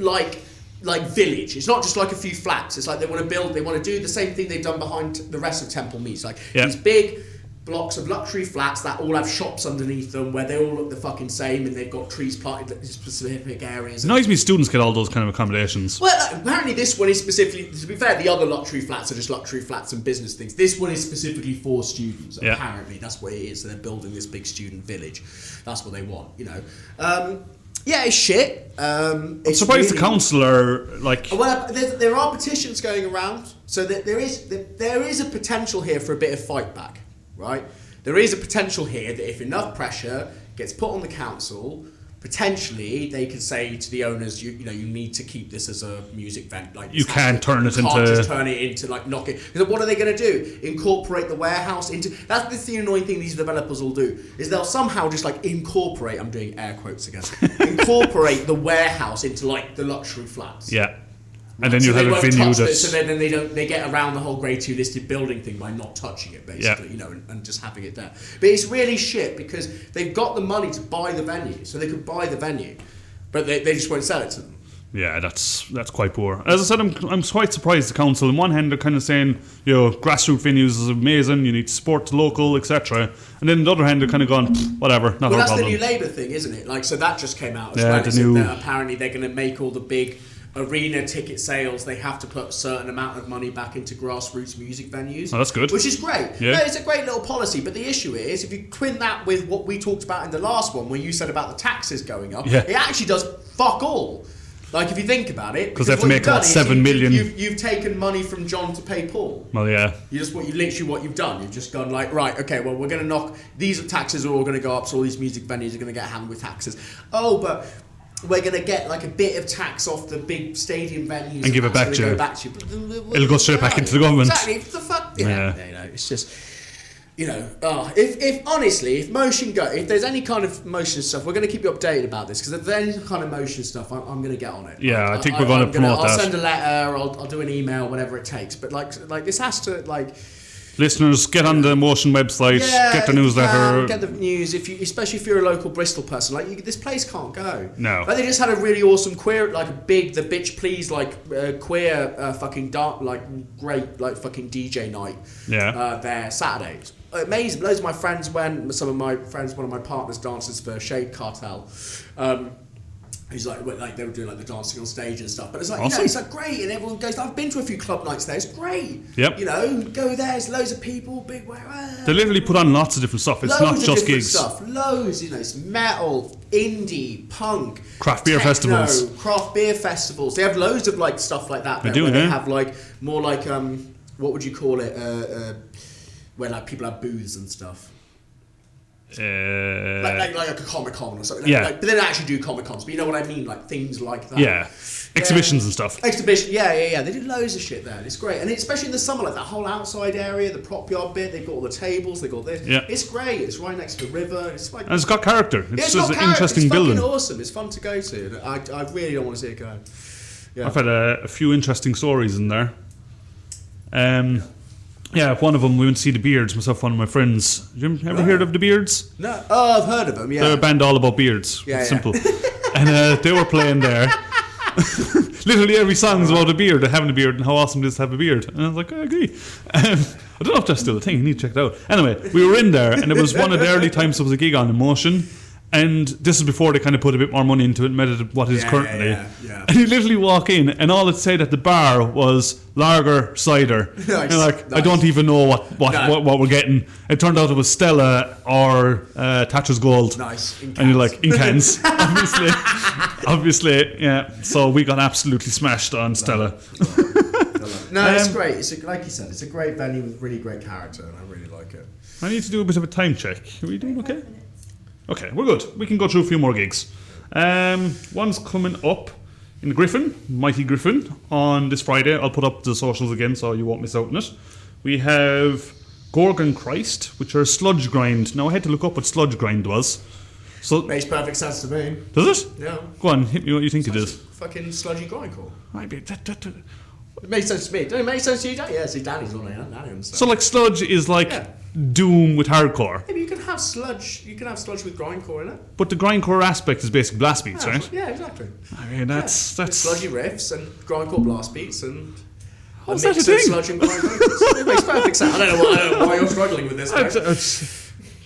like village. It's not just like a few flats. It's like they want to do the same thing they've done behind the rest of Temple Meads, like these big blocks of luxury flats that all have shops underneath them where they all look the fucking same and they've got trees planted in specific areas. It annoys me students get all those kind of accommodations. Well, apparently this one is specifically, to be fair, the other luxury flats are just luxury flats and business things. This one is specifically for students, apparently. That's what it is. So they're building this big student village. That's what they want, yeah, it's shit. I'm surprised the council are like... Well, there are petitions going around, so that there is a potential here for a bit of fight back. Right, there is a potential here that if enough pressure gets put on the council, potentially they could say to the owners, you need to keep this as a music event. Like you can't turn it into. Can't just turn it into like knock it. Because what are they going to do? Incorporate the warehouse into. That's the annoying thing these developers will do is they'll somehow just like incorporate. I'm doing air quotes again. Incorporate the warehouse into like the luxury flats. Yeah. And then you have a venue that's... So then they get around the whole grade 2 listed building thing by not touching it, basically, and just having it there. But it's really shit because they've got the money to buy the venue, so they could buy the venue, but they just won't sell it to them. Yeah, that's quite poor. As I said, I'm quite surprised the council. On one hand, they're kind of saying, grassroots venues is amazing, you need to support the local, etc. And then on the other hand, they're kind of going, whatever, not our problem. Well, that's the new Labour thing, isn't it? Like, so that just came out as well. That apparently they're going to make all the big arena ticket sales, they have to put a certain amount of money back into grassroots music venues. Oh, that's good. Which is great. Yeah. No, it's a great little policy, but the issue is, if you twin that with what we talked about in the last one, where you said about the taxes going up, it actually does fuck all. Like, if you think about it, because they have to make about 7 million. You've taken money from John to pay Paul. Well, yeah. Literally what you've done. You've just gone like, right, okay, well, we're going to knock, these taxes are all going to go up, so all these music venues are going to get hammered with taxes. Oh, but we're going to get like a bit of tax off the big stadium venues and give it back to you. It'll go straight back into the government. Exactly. The fuck? Yeah. It's just, if motion if there's any kind of motion stuff, we're going to keep you updated about this, because if there's any kind of motion stuff, I'm going to get on it. Yeah, I think we're going to promote that. I'll send a letter, I'll do an email, whatever it takes. But like this has to like. Listeners, get on the Motion website, get the newsletter. Get the news, especially if you're a local Bristol person. Like, this place can't go. No. Like, they just had a really awesome queer, like a big, the bitch please, like queer fucking dark, like great, like fucking DJ night. Yeah. There Saturdays. Amazing. Loads of my friends went. Some of my friends, one of my partners dances for Shade Cartel. He's like they were doing like the dancing on stage and stuff, but it's like, awesome. it's like great, and everyone goes. I've been to a few club nights there. It's great. Yep. Go there. There's loads of people. Big way. They literally put on lots of different stuff. It's not just gigs. Loads. It's metal, indie, punk, craft beer festivals. Craft beer festivals. They have loads of like stuff like that. They do. They have like more like what would you call it? Where like people have booths and stuff. Like a Comic-Con or something. Yeah. But they don't actually do Comic-Cons, but you know what I mean? Like things like that. Yeah. Exhibitions and stuff. Exhibition, yeah. They do loads of shit there. And it's great. And especially in the summer, like that whole outside area, the prop yard bit, they've got all the tables, they've got this. Yeah. It's great. It's right next to the river. It's like, And it's got character. It's just got an interesting it's building. It's fucking awesome. It's fun to go to. And I really don't want to see it go. Yeah. I've had a few interesting stories in there. Yeah, one of them, we went to see the Beards, myself and one of my friends. Have you ever heard of the Beards? No. Oh, I've heard of them, yeah. They're a band all about beards. Yeah, It's simple. And they were playing there. Literally every song is about a beard, having a beard, and how awesome it is to have a beard. And I was like, I agree. I don't know if that's still a thing. You need to check it out. Anyway, we were in there, and it was one of the early times there was a gig on Emotion. And this is before they kind of put a bit more money into it and made it what it is currently. Yeah. And you literally walk in, and all it said at the bar was lager, cider. Nice, And you're like, nice. I don't even know what we're getting. It turned out it was Stella or Thatcher's Gold. Nice. In And you're cans. like, in cans, obviously, yeah. So we got absolutely smashed on Stella. No, it's great. Like you said, it's a great venue with really great character, and I really like it. I need to do a bit of a time check. Are we doing okay? Okay, we're good. We can go through a few more gigs. One's coming up in Gryphon, Mighty Gryphon, on this Friday. I'll put up the socials again so you won't miss out on it. We have Gorgon Christ, which are sludge grind. Now, I had to look up what sludge grind was. So, Makes perfect sense to me. does it? Yeah. Go on, hit me what you think it is. Fucking sludgy grindcore. Might be. It makes sense to me. Don't it make sense to you, Dan? Yeah, see, Danny's on it. Danny understands. So, like, sludge is like Doom with hardcore. Maybe you can have sludge. You can have sludge with grindcore in it. But the grindcore aspect is basically blast beats, right? Yeah, exactly. I mean, that's Sludgy riffs and grindcore blast beats and a How's that mix a of thing? sludge and grindcore. It makes perfect sense. I don't know why you're struggling with this. Greg.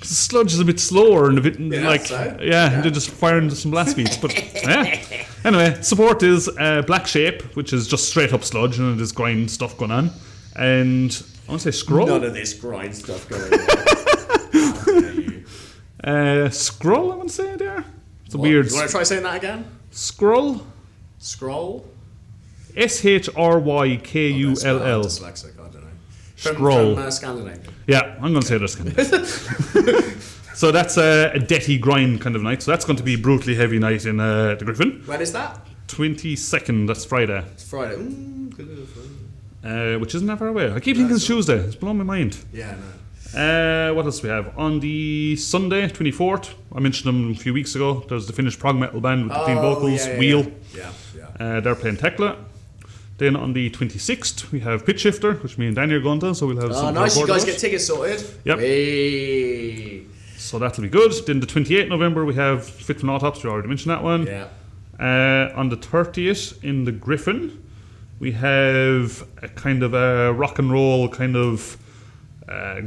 Sludge is a bit slower and a bit like so. they're just firing some blast beats. But yeah. Anyway, support is Black Shape, which is just straight up sludge and there's grind stuff going on, and I want to say Scroll. None of this grind stuff going on. How dare you. Scroll, I want to say there. It's a What? weird. You want to try saying that again? Scroll. Scroll. SHRYKULL. Dyslexic. I don't know. Scroll. From Scandinavia. Yeah, I'm going to say that's kind of. So that's a detty grind kind of night. So that's going to be a brutally heavy night in the Gryphon. When is that? 22nd, that's Friday. It's Friday. Which isn't that far away. I keep thinking it's Tuesday. It's blowing my mind. Yeah, no. What else do we have? On the Sunday, 24th, I mentioned them a few weeks ago. There's the Finnish prog metal band with the clean vocals, Wheel. Yeah. They're playing Tekla. Then on the 26th, we have Pitch Shifter, which me and Danny are going to, so we'll have some. Nice, you guys about. get tickets sorted. Yep. Hey. So that'll be good. Then the 28th November, we have Fit from Autopsy. We already mentioned that one. Yeah. On the 30th, in the Gryphon, we have a kind of a rock and roll kind of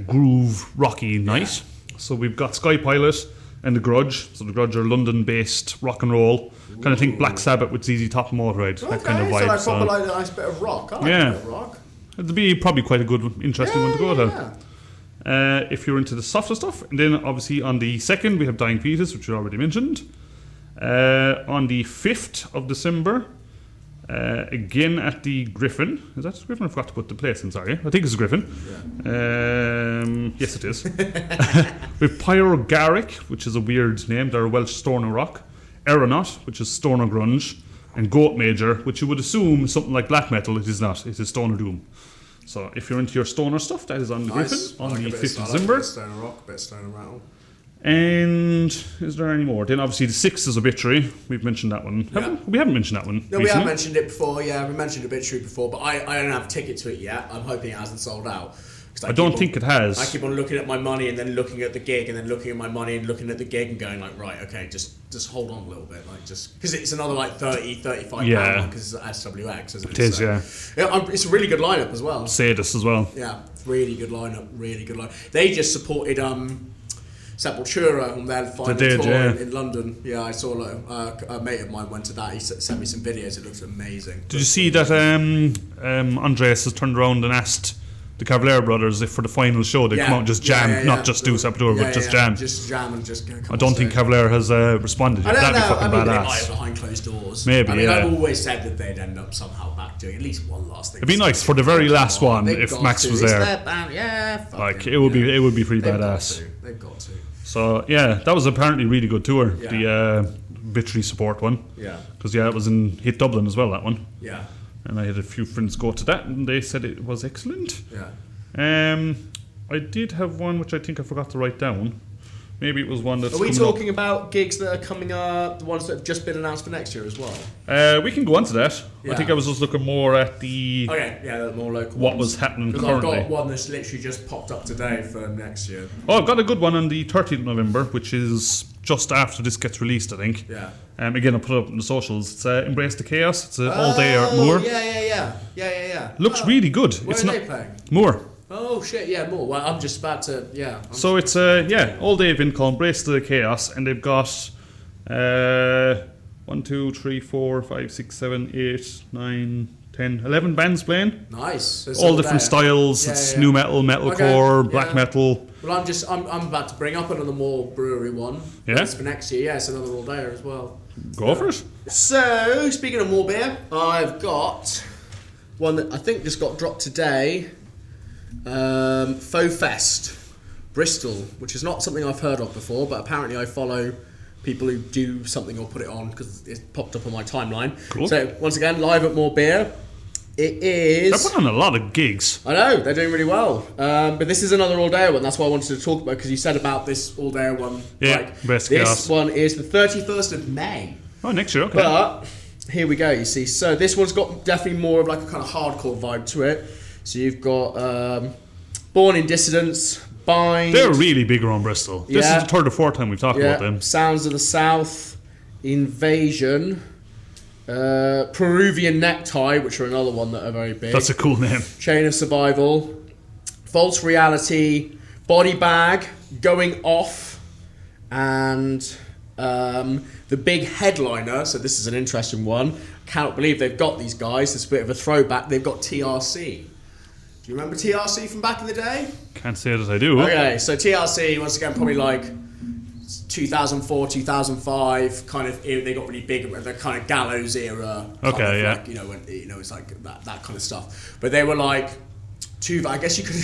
groove rocky night. So we've got Sky Pilot and The Grudge. So The Grudge are London-based rock and roll. Kind of think Black Sabbath with ZZ Top and Motorhead. Okay, That kind of so vibe. like proper like a nice bit of rock. I like a bit of rock. It'd be probably quite a good, interesting one to go to. If you're into the softer stuff. And then obviously on the 2nd, we have Dying Fetus, which we already mentioned. On the 5th of December, again at the Gryphon. Is that the Gryphon? I forgot to put the place in, sorry. I think it's Gryphon. Yes, it is. With Pyrogaric, which is a weird name. They're a Welsh stoner rock. Aeronaut, which is stoner grunge. And Goat Major, which you would assume is something like black metal. It is not. It is stoner doom. So if you're into your stoner stuff, that is on the Gryphon on the 5th of December. A bit of stoner rock, a bit of stoner rattle. And is there any more? Then obviously the 6th is Obituary. We've mentioned that one. We haven't mentioned that one. No, recently. we have mentioned it before. Yeah, we mentioned Obituary before, but I don't have a ticket to it yet. I'm hoping it hasn't sold out. I don't think it has. I keep on looking at my money and then looking at the gig and then looking at my money and looking at the gig and going like, right, okay, just hold on a little bit, like just because it's another like 30, 35 pound one because it's SWX, isn't it? It is, so, it's a really good lineup as well. Sadist as well. Yeah, really good lineup, really good lineup. They just supported Sepultura on their final tour in London. Yeah, I saw a mate of mine went to that. He sent me some videos. It looks amazing. Did you see that Andreas has turned around and asked the Cavalier brothers if for the final show they come out and just jam, not just do Sepultura, but just jam. Just jam and just go. I don't think Cavalier has responded yet. That'd be fucking badass. They might have behind closed doors. Maybe, I've always said that they'd end up somehow back doing at least one last thing. It'd be nice for the very last one if Max was there. Yeah, like it would be pretty badass. They've got to. So yeah, that was apparently really good tour. Yeah. The Victory support one. Yeah. Because it was in Hit Dublin as well, that one. Yeah. And I had a few friends go to that, and they said it was excellent. Yeah. I did have one which I think I forgot to write down. Maybe it was one that's. Are we coming talking about gigs that are coming up, the ones that have just been announced for next year as well? up. We can go on to that. Yeah. I think I was just looking more at the Okay, yeah, the more local what ones. was happening Because currently. I've got one that's literally just popped up today for next year. Oh, I've got a good one on the 30th of November, which is just after this gets released, I think. Yeah. Again, I'll put it up in the socials. It's Embrace the Chaos. It's an all-day at Moore. Yeah. Looks really good. Where It's are not they playing? Moore. Oh shit, yeah, more. Well, I'm just about to, yeah. So it's all-day event called Embrace the Chaos, and they've got 1, 2, 3, 4, 5, 6, 7, 8, 9, 10, 11 bands playing. Nice. So it's All all different there. styles. Yeah, It's yeah. new metal, metalcore, Okay, black yeah. metal. Well, I'm about to bring up another more brewery one. Yeah? It's for next year. Yeah, it's another all day as well. Go for it. So, speaking of more beer, I've got one that I think just got dropped today. Faux Fest, Bristol, which is not something I've heard of before, but apparently I follow people who do something or put it on because it popped up on my timeline. Cool. So, once again, live at More Beer. It is. They're putting on a lot of gigs. I know, they're doing really well. But this is another all-day one. That's why I wanted to talk about, because you said about this all-day one. Yeah, Best this Chaos. one is the 31st of May. Oh, next year, okay. But here we go, you see. So this one's got definitely more of like a kind of hardcore vibe to it. So you've got Born in Dissidence, Bind. They're really big around Bristol. This Yeah. is the third or fourth time we've talked about them. Sounds of the South, Invasion, Peruvian Necktie, which are another one that are very big. That's a cool name. Chain of Survival, False Reality, Body Bag, Going Off, and the big headliner. So this is an interesting one. Cannot believe they've got these guys. It's a bit of a throwback. They've got TRC. Do you remember TRC from back in the day? Can't say that I do. Okay, so TRC, once again, probably like 2004, 2005, kind of, they got really big, the kind of Gallows era. Okay, kind of yeah. like, when, it's like that kind of stuff. But they were like, I guess you could,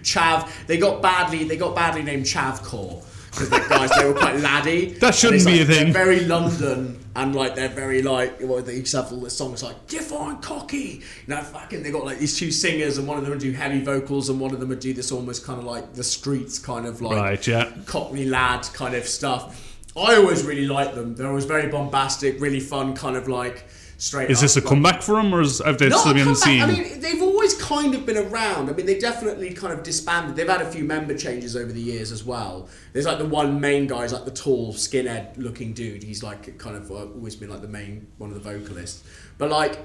Chav, they got badly named Chavcore. Because they were quite laddie. That shouldn't be a thing. They're very London, and like they're very like, they used to have all the songs like Gryphon, Cocky. Fucking they got like these two singers, and one of them would do heavy vocals, and one of them would do this almost kind of like the streets kind of like Right, yeah. Cockney lad kind of stuff. I always really liked them. They're always very bombastic, really fun, kind of like straight. Is this a comeback for them, or have they still been on the scene? I mean, they've always kind of been around. I mean, they definitely kind of disbanded. They've had a few member changes over the years as well. There's like the one main guy, is like the tall, skinhead-looking dude. He's like kind of always been like the main one of the vocalists. But like,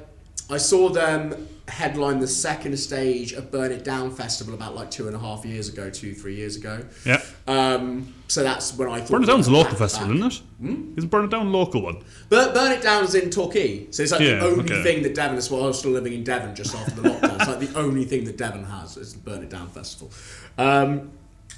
I saw them headline the second stage of Burn It Down Festival about like 2.5 years ago, 2-3 years ago. Yeah. So that's when I thought. Burn It Down's a local back. festival, isn't it? Isn't Burn It Down a local one? But Burn It Down's in Torquay, so it's like Yeah, the only okay. thing that Devon, that's why I was still living in Devon just after the lockdown. It's like the only thing that Devon has is the Burn It Down Festival.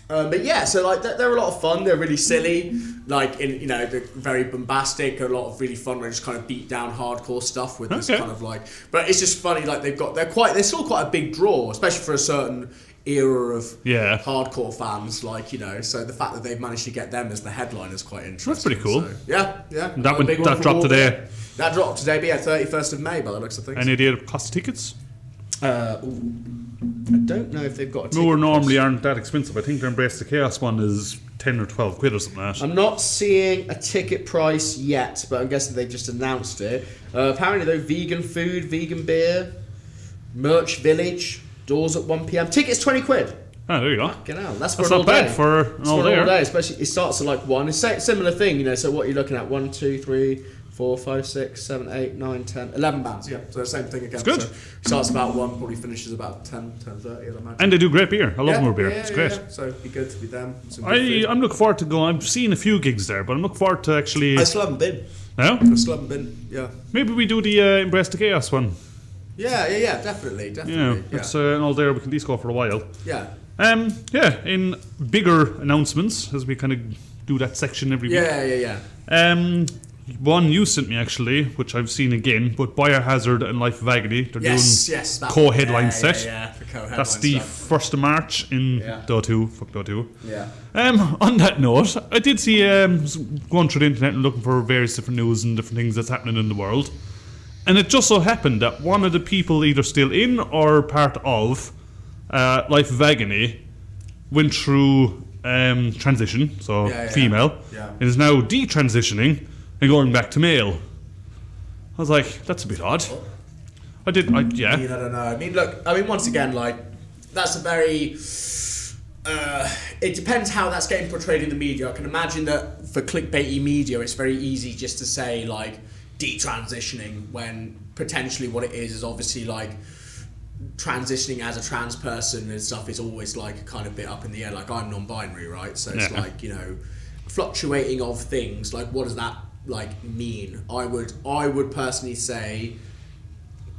But yeah, so like they're a lot of fun. They're really silly, like they're very bombastic. A lot of really fun, just kind of beat down hardcore stuff with this Okay. kind of like. But it's just funny, like they're still quite a big draw, especially for a certain era of Yeah. hardcore fans. Like so the fact that they've managed to get them as the headline is quite interesting. That's pretty cool. So, yeah. That dropped today. That dropped today, but yeah, 31st of May by the looks of things. Any idea of cost of tickets? I don't know if they've got a ticket. Moore normally aren't that expensive. I think their Embrace the Chaos one is 10 or 12 quid or something like that. I'm not seeing a ticket price yet, but I'm guessing they've just announced it. Apparently, though, vegan food, vegan beer, merch village, doors at 1 p.m. Tickets 20 quid. Oh, there you go. Fucking hell, that's That's for an not all bad day. for an It's all for an all day. day, especially it starts at like 1. It's similar thing, so what you're looking at 1, 2, 3, 4, 5, 6, 7, 8, 9, 10, 11 bands. Yeah, so the same thing again. It's good. So starts about 1, probably finishes about 10, 10:30, I'd imagine. And they do great beer. I love Moore beer. It's great. Yeah. So it'd be good to be them. Some good food. I'm looking forward to going. I've seen a few gigs there, but I'm looking forward to actually. I still haven't been. No? I still haven't been. Yeah. Maybe we do the Embrace the Chaos one. Yeah. Definitely. Yeah, it's an all day. We can at least go for a while. Yeah. In bigger announcements, as we kind of do that section every week. Yeah. One you sent me actually, which I've seen again, but Biohazard and Life of Agony, they're doing Yes. That co-headline one. set. Yeah. The co-headline That's the stuff. 1st of March in Yeah. Dota 2. Fuck Dota 2. Yeah. On that note, I did see going through the internet and looking for various different news and different things that's happening in the world. And it just so happened that one of the people either still in or part of Life of Agony went through transition, so female, and is now detransitioning and going back to male. I was like, that's a bit odd. I don't know. I mean, look, once again, like, that's a very... it depends how that's getting portrayed in the media. I can imagine that for clickbaity media, it's very easy just to say, like, detransitioning, when potentially what it is obviously, like, transitioning as a trans person and stuff is always, like, kind of bit up in the air. Like, I'm non-binary, right? So it's like, you know, fluctuating of things. Like, what does that, like, mean? I would personally say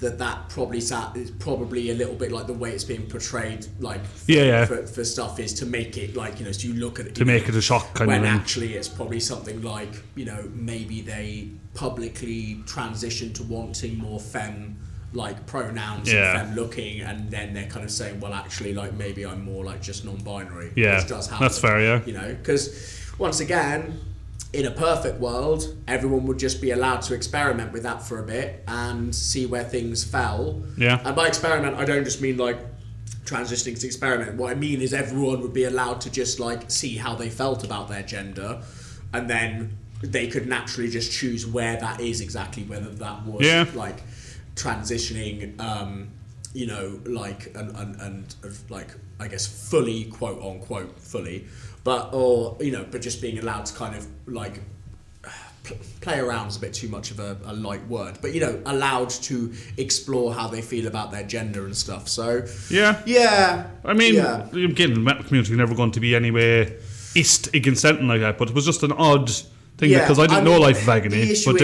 that probably is probably a little bit like the way it's being portrayed, like for stuff is to make it like, you know, so you look at it to make it a shock kind when of thing. actually it's probably something like, you know, maybe they publicly transition to wanting more femme like pronouns and femme looking, and then they're kind of saying, well, actually, like, maybe I'm more like just non-binary. Which does happen, that's fair. You know, because once again, in a perfect world, everyone would just be allowed to experiment with that for a bit and see where things fell. Yeah. And by experiment, I don't just mean like transitioning to experiment. What I mean is everyone would be allowed to just like see how they felt about their gender, and then they could naturally just choose where that is exactly, whether that was like transitioning, you know, like and like, I guess fully, quote unquote fully, but, or, you know, but just being allowed to kind of like play around is a bit too much of a light word, but, you know, allowed to explore how they feel about their gender and stuff. So I mean, again, the metal community is never going to be anywhere ist against anything like that, but it was just an odd thing because I didn't know Life of Agony. But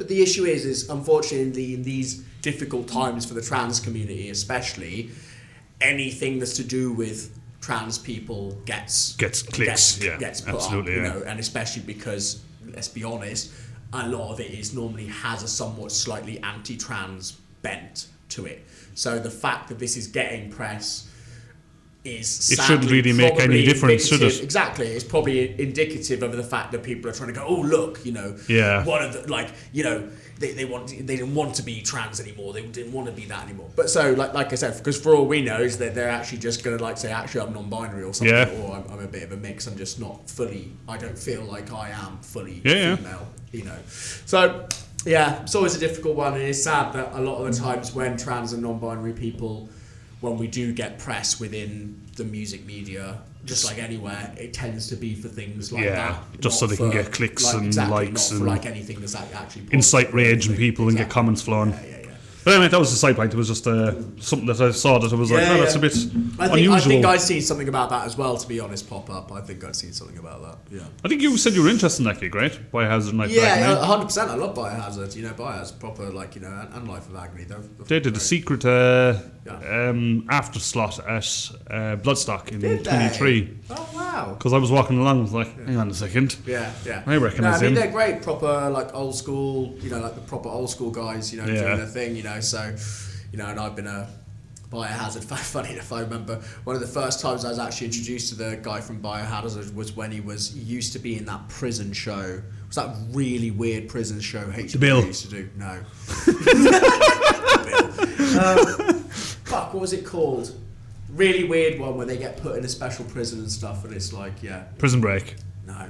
the issue is unfortunately in these difficult times for the trans community, especially, anything that's to do with trans people gets clicks, gets put absolutely, up, you know, and especially because, let's be honest, a lot of it normally has a somewhat slightly anti-trans bent to it. So the fact that this is getting press is it shouldn't really make any difference, should it? Exactly, it's probably indicative of the fact that people are trying to go, oh look, you know, one of the, like, you know, they didn't want to be trans anymore, they didn't want to be that anymore. But so like I said, because for all we know is that they're actually just going to like say, actually I'm non-binary or something, or I'm a bit of a mix, I'm just not fully, I don't feel like I am fully female, you know. So it's always a difficult one, and it's sad that a lot of the times when trans and non-binary people, when we do get press within the music media, just like anywhere, it tends to be for things like that. Just so they can get clicks and likes not and for like anything that's actually incite rage in people and get comments flowing. But anyway, that was a side point. It was just something that I saw that I was like, that's a bit unusual. I think I'd seen something about that as well, to be honest, pop up. I think I'd seen something about that, I think you said you were interested in that gig, right? Biohazard and Life of Agony. Agony. 100%. I love Biohazard. You know, Biohazard proper, like, you know, and Life of Agony. They did a secret after slot at Bloodstock in 23. Oh, wow. Because I was walking along, I was like, hang on a second. I recognise him. They're great, proper, like, old school, you know, like the proper old school guys, you know, doing their thing, you know, so, you know, and I've been a Biohazard fan. Funny enough, I remember one of the first times I was actually introduced to the guy from Biohazard was when he used to be in that prison show. Was that really weird prison show HBO used to do? No. Fuck, what was it called? Really weird one where they get put in a special prison and stuff, and it's like, Prison Break. No.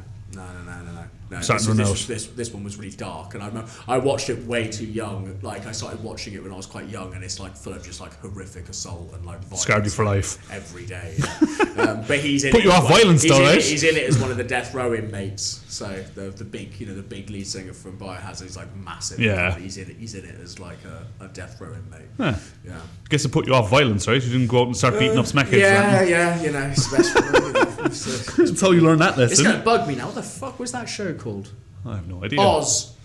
This one was really dark, and I remember I watched it way too young. Like, I started watching it when I was quite young, and it's like full of just like horrific assault and like violence. Scarred you for life every day. But he's in put it. You off violence, though, right? He's in it as one of the death row inmates. So the big, you know, the big lead singer from Biohazard is like massive. Yeah. He's in it as like a death row inmate. Yeah. I guess it put you off violence, right? You didn't go out and start beating up smackheads. You know, especially. That's how you learn that lesson. It's going to bug me now. What the fuck was that show called? I have no idea. Oz.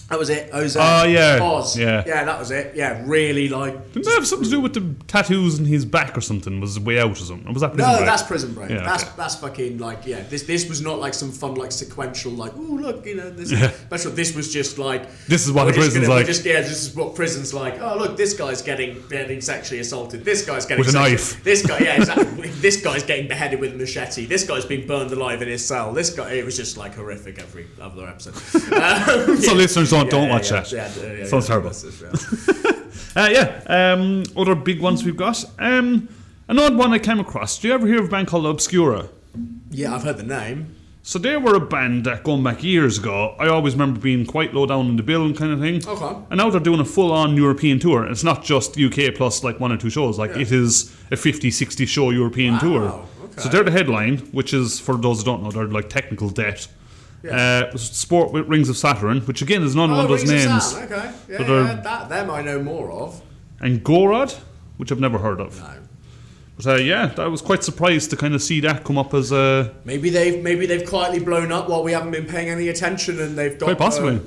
That was it. Oz. yeah. Oz. Yeah. Yeah, that was it. Yeah, really like. Didn't that have something to do with the tattoos in his back or something? Was Way Out or something? Or was that Prison No, Break? that's Prison Break. Yeah, that's fucking like This was not like some fun like sequential like look this special. This was just like this is what the prison's like. This is what prison's like. Oh look, this guy's getting sexually assaulted. This guy's getting with a knife. This guy, exactly. This guy's getting beheaded with a machete. This guy's been burned alive in his cell. This guy. It was just like horrific every other episode. So listeners don't watch that. Sounds terrible. Other big ones we've got. An odd one I came across. Do you ever hear of a band called Obscura? Yeah, I've heard the name. So they were a band that going back years ago, I always remember being quite low down in the bill and kind of thing. Okay. And now they're doing a full-on European tour. And it's not just UK plus like 1 or 2 shows. Like it is a 50, 60 show European tour. Okay. So they're the headline, which is, for those who don't know, they're like technical debt. Sport with Rings of Saturn, which again is none of those Rings names. Of Saturn. Okay. Them I know more of. And Gorod, which I've never heard of. No. But I was quite surprised to kind of see that come up as a... Maybe they've quietly blown up while we haven't been paying any attention, and they've got quite possibly.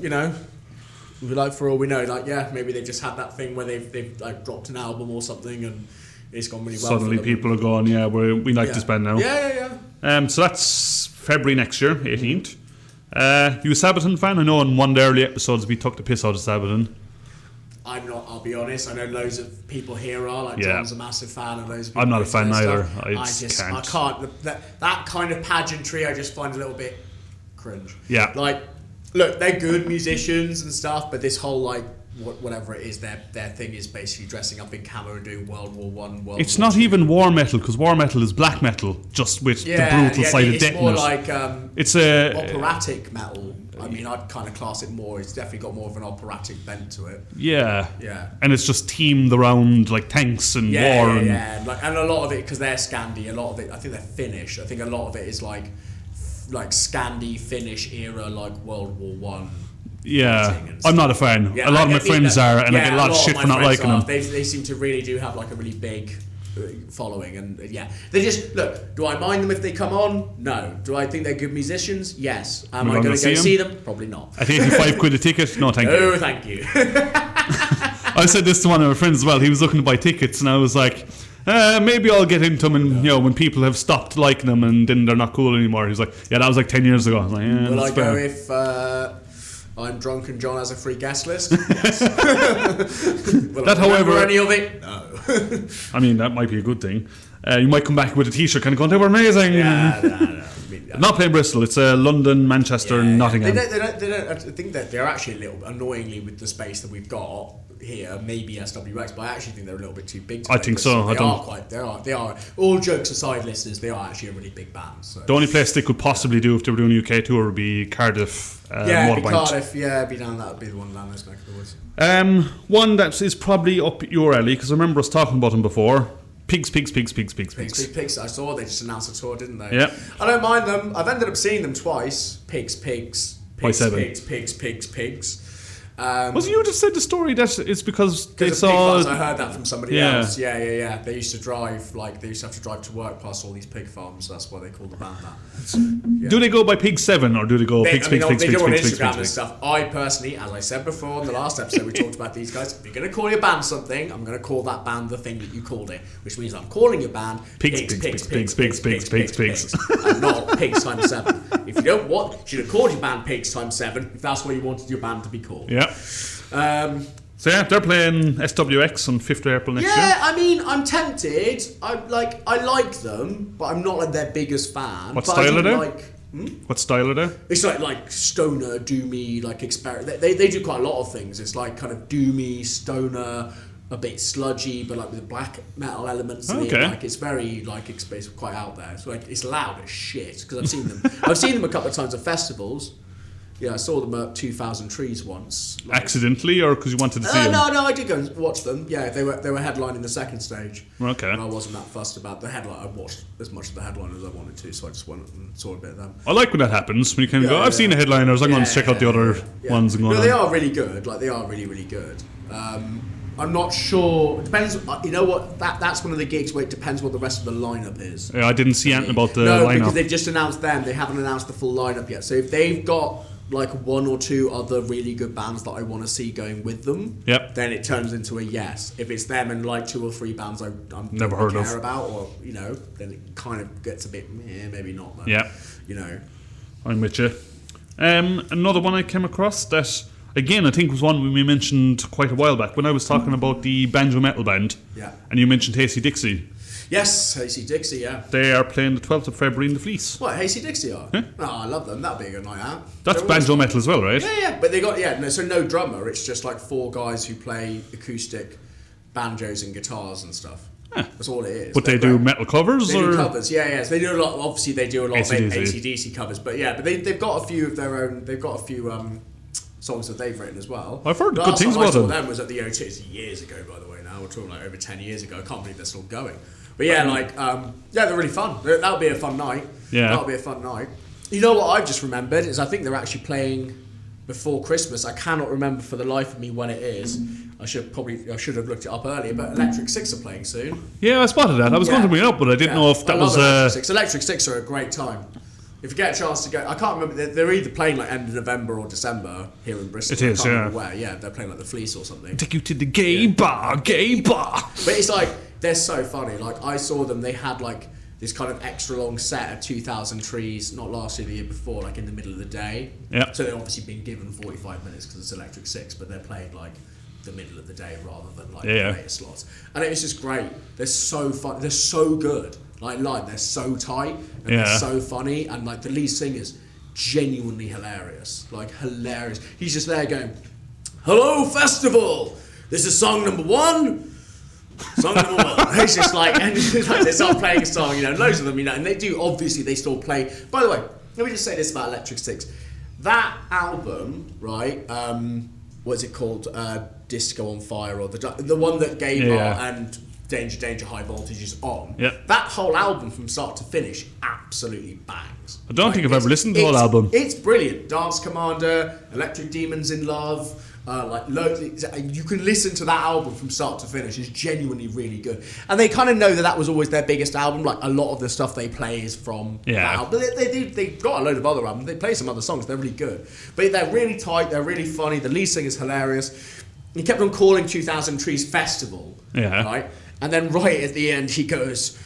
Like for all we know, like maybe they just had that thing where they've like dropped an album or something and it's gone really well. Suddenly for them. people are going, we like this band now. Yeah. So that's February next year, 18th. You a Sabaton fan? I know in one of the early episodes we took the piss out of Sabaton. I'm not, I'll be honest. I know loads of people here are. Like, John's a massive fan, and loads of people. I'm not a fan either. I can't. That kind of pageantry, I just find a little bit cringe. Yeah. Like, look, they're good musicians and stuff, but this whole, like, whatever it is, their thing is basically dressing up in camo and doing World War One. It's not even war metal, because war metal is black metal, just with the brutal side of death. It's more like it's a operatic metal. I mean, I'd kind of class it more. It's definitely got more of an operatic bent to it. Yeah. Yeah. And it's just themed around like tanks and war. And a lot of it, because they're Scandi, a lot of it, I think they're Finnish. I think a lot of it is like Scandi, Finnish era, like World War One. Yeah, I'm not a fan. Yeah, a lot of my friends are, and I get a lot of shit for not liking them. They seem to really do have like a really big following, and they just look. Do I mind them if they come on? No. Do I think they're good musicians? Yes. Am I going to go see them? Probably not. At 85 quid a ticket? No, thank you. No, thank you. I said this to one of my friends as well. He was looking to buy tickets, and I was like, maybe I'll get into them, and when people have stopped liking them, and then they're not cool anymore. He's like, yeah, that was like 10 years ago. I was like, yeah, will I go fair. If I'm drunk and John has a free guest list? Yes. Will that, I however, any of it? No. I mean, that might be a good thing. You might come back with a t-shirt kind of going, they were amazing. No. Not playing Bristol. It's London, Manchester, and Nottingham. They don't, I think that they're actually a little annoyingly with the space that we've got here. Maybe SWX, but I actually think they're a little bit too big. I think so. They are. All jokes aside, listeners, they are actually a really big band. So. The only place they could possibly do if they were doing a UK tour would be Cardiff. Cardiff. Yeah, be down. That would be the one down this neck of the woods. One that is probably up your alley, because I remember us talking about them before. Pigs. I saw they just announced a tour, didn't they? Yeah. I don't mind them. I've ended up seeing them twice. Pigs. Was it you just said the story that it's because they saw... I heard that from somebody else. Yeah. They used to drive, they used to have to drive to work past all these pig farms. That's why they call the band that. Do they go by Pig 7 or do they go Pigs? They do on Instagram and stuff. I personally, as I said before in the last episode, we talked about these guys. If you're going to call your band something, I'm going to call that band the thing that you called it, which means I'm calling your band Pigs. And not Pigs times 7. If you don't want, you should have called your band Pigs times 7 if that's what you wanted your band to be called. Yeah. So they're playing SWX on 5th of April next year. Yeah, I mean, I'm tempted. I like them, but I'm not like their biggest fan. What style are they? What style are they? It's like stoner, doomy, like experiment. They do quite a lot of things. It's like kind of doomy, stoner, a bit sludgy, but like with black metal elements in it. Like it's very it's quite out there. It's like it's loud as shit because I've seen them. I've seen them a couple of times at festivals. Yeah, I saw them at 2000 Trees once. Accidentally, or because you wanted to see them? No, I did go and watch them. Yeah, they were headlining the second stage. Okay. And I wasn't that fussed about the headline. I watched as much of the headline as I wanted to, so I just went and saw a bit of them. I like when that happens, when you kind of go, I've seen the headliners, I'm going to check out the other ones and go they are really good. They are really, really good. I'm not sure. It depends. You know what? That's one of the gigs where it depends what the rest of the lineup is. Yeah, I didn't see anything about the lineup. Because they've just announced them. They haven't announced the full lineup yet. So if they've got like one or two other really good bands that I want to see going with them, then it turns into a yes. If it's them and like 2 or 3 bands I'm never heard of about, or then it kind of gets a bit maybe not. But, I'm with you. Another one I came across that again I think was one we mentioned quite a while back when I was talking about the banjo metal band. And you mentioned Hasty Dixie. Yes, Hasty Dixie, yeah. They are playing the 12th of February in the Fleece. What, Hasty Dixie are? Yeah. Oh, I love them. That'd be a good night out. That's banjo metal as well, right? Yeah. But they got, so no drummer. It's just like 4 guys who play acoustic banjos and guitars and stuff. That's all it is. But they do metal covers? They do covers, So they do a lot, obviously they do a lot of AC/DC covers. But they've got a few of their own, they've got a few songs that they've written as well. I've heard good things about them. I saw them was at the O2. It's years ago, by the way, now. We're talking like over 10 years ago. I can't believe they're still going. But they're really fun. That'll be a fun night. Yeah. That'll be a fun night. You know what I've just remembered is I think they're actually playing before Christmas. I cannot remember for the life of me when it is. I should have looked it up earlier, but Electric Six are playing soon. Yeah, I spotted that. I was going to bring it up, but I didn't know if that was Electric Six. Electric Six are a great time. If you get a chance to go, I can't remember. They're either playing like end of November or December here in Bristol. It is, I can't remember where. Yeah, they're playing like the Fleece or something. Take you to the gay bar. But it's like they're so funny. Like I saw them. They had like this kind of extra long set of 2,000 trees, not last year, the year before, like in the middle of the day. Yeah. So they've obviously been given 45 minutes because it's Electric Six, but they're playing like the middle of the day rather than like the later slots. And it was just great. They're so fun. They're so good. Like live, they're so tight and they're so funny, and like the lead singer's genuinely hilarious. Like hilarious. He's just there going, "Hello, festival. This is song number 1. Song number 1." He's just like, and they start playing a song, loads of them, and they do. Obviously, they still play. By the way, let me just say this about Electric Six. That album, right? What's it called? Disco on Fire, or the one that Gaerea and Danger High Voltage is on. That whole album from start to finish absolutely bangs. I don't think I've ever listened to the whole album. It's brilliant. Dance Commander, Electric Demons in Love, you can listen to that album from start to finish. It's genuinely really good. And they kind of know that was always their biggest album. Like a lot of the stuff they play is from that album. They've got a load of other albums. They play some other songs. They're really good. But they're really tight. They're really funny. The lead singer's hilarious. He kept on calling 2,000 Trees Festival. Right? And then right at the end, he goes,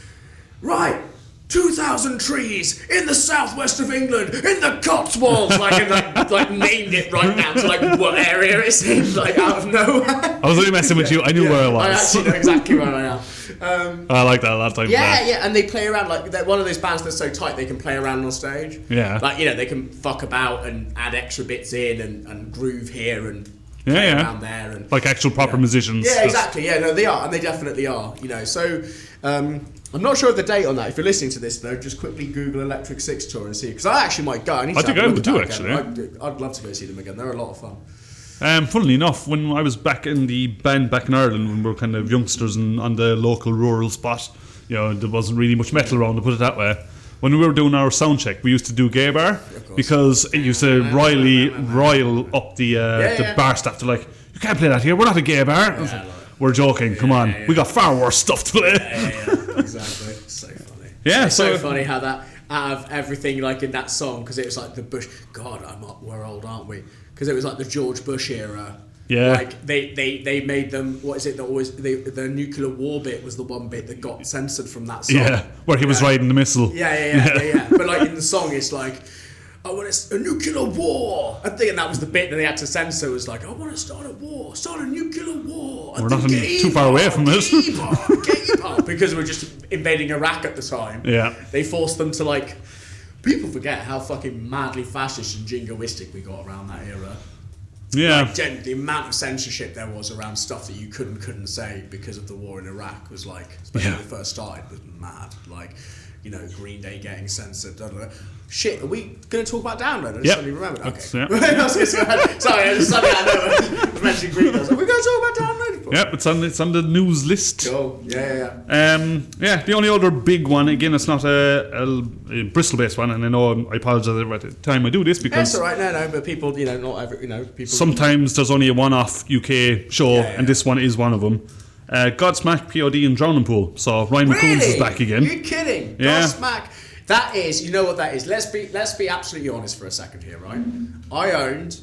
right, 2,000 trees in the southwest of England, in the Cotswolds, like named it right down to like what area it's in, like out of nowhere. I was only messing with you. I knew where I was. I actually know exactly where I am. I like that a lot of times. Yeah, and they play around like they're one of those bands that's so tight they can play around on stage. Yeah, like they can fuck about and add extra bits in and groove here and. Around there and like actual proper musicians. Yeah, exactly. Yeah, no, they are, and they definitely are. So I'm not sure of the date on that. If you're listening to this, though, just quickly Google Electric Six tour and see, because I actually might go. I think I would do actually. I'd love to go see them again. They're a lot of fun. Funnily enough, when I was back in the band back in Ireland, when we were kind of youngsters and on the local rural spot, there wasn't really much metal around, to put it that way. When we were doing our sound check, we used to do Gaerea because it used to rile up the bar staff to like, you can't play that here, we're not a Gaerea. We're joking, come on. We got far worse stuff to play. Exactly. So funny. Yeah, it's so funny how that, out of everything like in that song, because it was like the Bush, God, we're old, aren't we? Because it was like the George Bush era. Yeah. Like they made them. What is it that always the nuclear war bit was the one bit that got censored from that song. Yeah, where he was riding the missile. Yeah. But like in the song, it's like, I want to a nuclear war. I think that was the bit that they had to censor. Was like, I want to start a nuclear war. We're not too far away from this. Because we're just invading Iraq at the time. Yeah. They forced them to like. People forget how fucking madly fascist and jingoistic we got around that era. Yeah. Like, the amount of censorship there was around stuff that you couldn't say because of the war in Iraq was like, especially when it first started, was mad. Like, Green Day getting censored. Shit, are we going to talk about Download? I just suddenly remembered. Okay. Sorry, I just suddenly I was mentioning Green Day. I was like, we're going to talk about Download. Yep, it's on the news list. Cool. Yeah. The only other big one, again, it's not a Bristol-based one, and I know I apologise at the time I do this because it's all right. No, but people, not every, people. Sometimes there's only a one-off UK show, and this one is one of them. Godsmack, POD, and Drowning Pool. So Ryan McCombs is back again. You're kidding? Yeah. Godsmack. That is, you know what that is. Let's be absolutely honest for a second here, right? I owned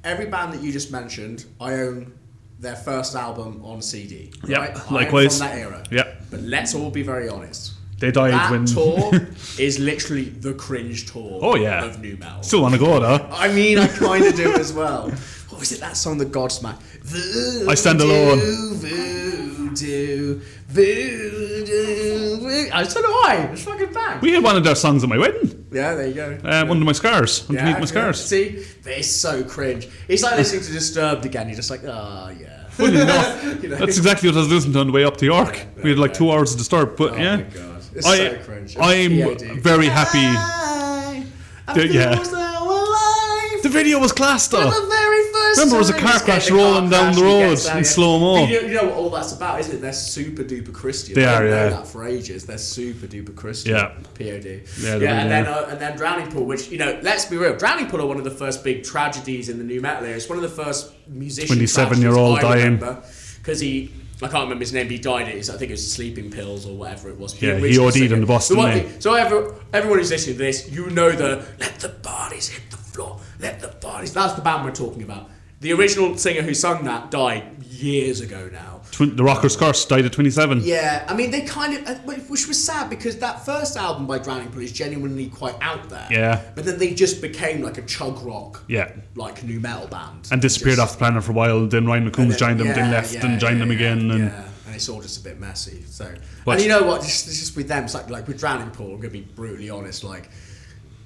every band that you just mentioned. I own their first album on CD. Right? Yeah, likewise. From that era. Yeah. But let's all be very honest. They died that when... tour is literally the cringe tour of nu metal. Still want to go, though. I mean, I kind of do as well. What was it, that song that Godsmack? Voodoo, I Stand Alone. Voodoo, voodoo. I don't know why. It's fucking bang. We had one of their songs at my wedding. Yeah, there you go. One of my scars. Underneath my scars. See? It's so cringe. It's like listening to Disturbed again. You're just like, yeah. Funny enough, that's exactly what I was listening to on the way up to York. We had like 2 hours of Disturbed, but my God. It's so cringe. I'm very happy. The video was class though. The very first Remember, it was a car crash rolling down the road in slow-mo. You know what all that's about, isn't it? They're super duper Christian. They are, I've yeah. known that for ages. They're super duper Christian. Yeah. POD. Yeah, and then Drowning Pool, which, let's be real, Drowning Pool are one of the first big tragedies in the nu metal era. It's one of the first musician 27-year-old dying. Because I can't remember his name, but he died. I think it was sleeping pills or whatever it was. He OD'd on the bus, didn't he? So everyone who's listening to this, you know let the bodies hit the floor, let the bodies. That's the band we're talking about. The original singer who sung that died years ago now. The Rocker's Curse died at 27. Yeah, I mean, they kind of... Which was sad, because that first album by Drowning Pool is genuinely quite out there. Yeah. But then they just became like a chug rock, yeah, like nu metal band. And disappeared off the planet for a while. Then Ryan McCombs joined them, then left and joined them again. And it's all just a bit messy. So, and you know what? Just with them, it's like with Drowning Pool, I'm going to be brutally honest, like...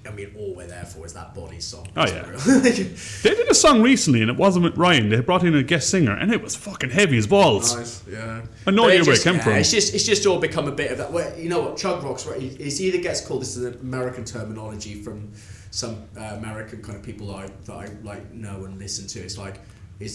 I mean, all we're there for is that Body song. Oh, yeah. They did a song recently, and it wasn't with Ryan. They brought in a guest singer, and it was fucking heavy as balls. Nice, yeah. I know where it came from. It's just all become a bit of that. Well, you know what? Chug rock's right. It either gets called, this is an American terminology from some American kind of people that I like know and listen to. It's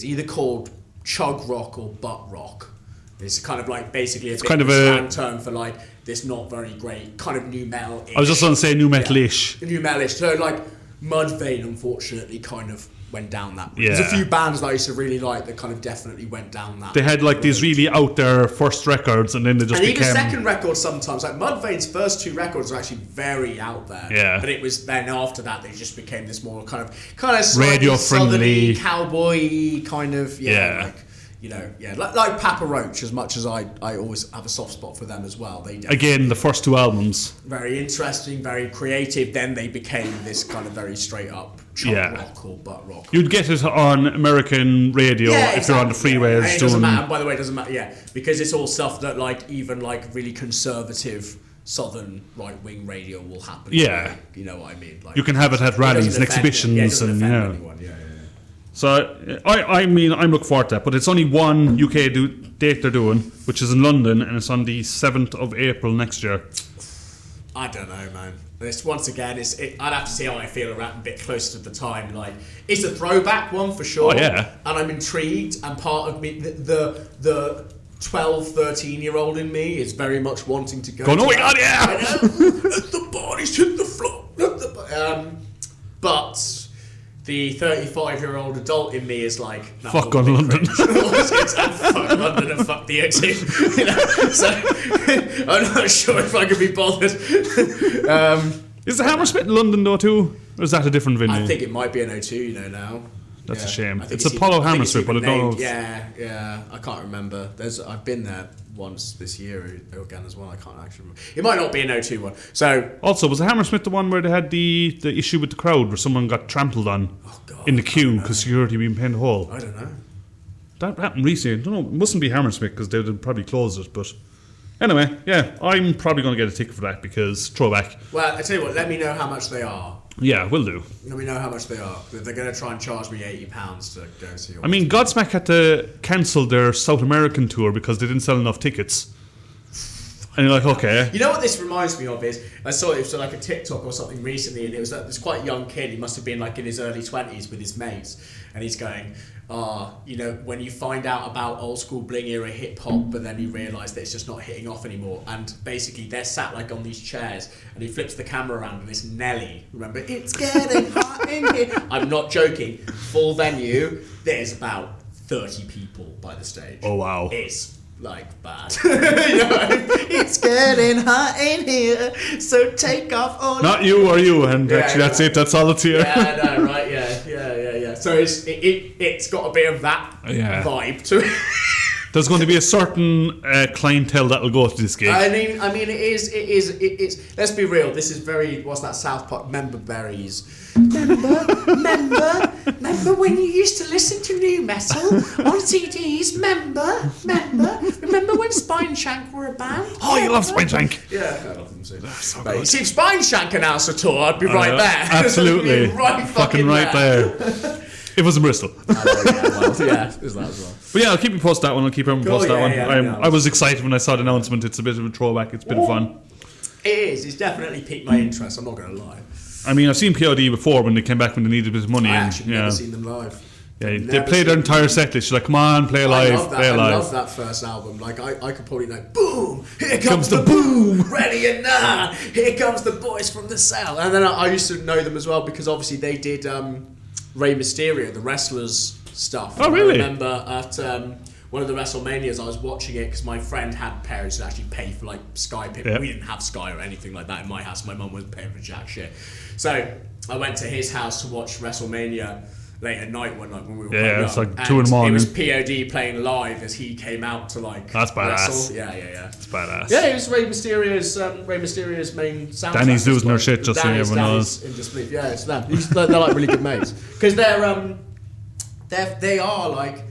either called chug rock or butt rock. It's kind of like basically a slang term for like this not very great kind of nu metal. I was just going to say nu metal-ish. Nu metal-ish. So like Mudvayne, unfortunately, kind of went down that route. Yeah. There's a few bands that I used to really like that kind of definitely went down that. They had like these really out there first records, and then they just became... And even second records sometimes. Like Mudvayne's first 2 records are actually very out there. Yeah. But it was then after that they just became this more kind of radio friendly, cowboy kind of like Papa Roach. As much as I always have a soft spot for them as well. Again, the first 2 albums, very interesting, very creative. Then they became this kind of very straight up chunk rock or butt rock. You'd get it on American radio if you're on the freeways. Yeah. It doesn't matter. And by the way, it doesn't matter. Yeah, because it's all stuff that like even like really conservative southern right wing radio will happen. Yeah, you know what I mean. Like, you can have it at rallies and exhibitions and anyone. So, I mean, I'm looking forward to that, but it's only one UK date they're doing, which is in London, and it's on the 7th of April next year. I don't know, man. Once again, I'd have to see how I feel around a bit closer to the time. Like, it's a throwback one for sure. Oh, yeah. And I'm intrigued, and part of me, the 12, 13-year-old in me is very much wanting to go. Oh my God, yeah! I know. The bodies hit the floor. But... the 35-year-old adult in me is like... fuck on London. Fuck London and fuck the exit. So, I'm not sure if I could be bothered. Is the Hammersmith in London though too? Or is that a different venue? I think it might be an O2, now. That's a shame. It's Apollo Hammersmith, but I don't know. Yeah, I can't remember. I've been there once this year again as well. I can't actually remember. It might not be an O2 one. So also, was the Hammersmith the one where they had the issue with the crowd where someone got trampled on in the queue because security being pinned a hole? I don't know. That happened recently. I don't know. It mustn't be Hammersmith because they would probably close it. But anyway, yeah, I'm probably going to get a ticket for that because throwback. Well, I tell you what. Let me know how much they are. Yeah, will do. Let me know how much they are. They're going to try and charge me £80 to go see. I mean, Godsmack had to cancel their South American tour because they didn't sell enough tickets. And you're like, okay. You know what this reminds me of is I saw it was like a TikTok or something recently, and it was this quite young kid. He must have been like in his early 20s with his mates, and he's going, when you find out about old school bling era hip hop, but then you realise that it's just not hitting off anymore. And basically, they're sat like on these chairs, and he flips the camera around, and it's Nelly. Remember, it's getting hot in here. I'm not joking. Full venue. There's about 30 people by the stage. Oh wow. It's like bad. You know, it's getting hot in here, so take off all. Not you or you, and actually that's it. That's all it's here. Yeah, I know, right? Yeah. So it's got a bit of that vibe to it. There's going to be a certain clientele that will go to this gig. I mean, it is. Let's be real. This is very. What's that South Park? Member berries. Remember when you used to listen to new metal on CDs? Remember when Spineshank were a band? Oh, you love Spineshank. Yeah, I love them too. So Mate, good. see, if Spineshank announced a tour, I'd be right there. Absolutely. right fucking right there. It was in Bristol. Yeah, it was that as well. But yeah, I'll keep you post that one. I'll keep everyone post that one. I was excited when I saw the announcement. It's a bit of a throwback. It's been fun. It is. It's definitely piqued my interest. I'm not going to lie. I mean, I've seen POD before when they came back when they needed a bit of money. I actually never seen them live. Yeah, they played their entire set list. Like, come on, play live, play live. I love that first album. Like, I could probably like, boom, here comes the boom, ready and nah, here comes the boys from the South. And then I used to know them as well because obviously they did Rey Mysterio, the wrestlers stuff. Oh, really? I remember at one of the WrestleManias, I was watching it because my friend had parents who actually pay for like Sky. Yep. We didn't have Sky or anything like that in my house. My mum wasn't paying for jack shit. So I went to his house to watch WrestleMania late at night one night when we were yeah, young. it's like 2 in the morning. It was POD playing live as he came out to like that's badass. wrestle. Yeah. It's badass. Yeah, it was Rey Mysterio's main soundtrack. Danny's losing her shit just so everyone knows. In disbelief. Yeah, it's them. They're like really good mates because they are like,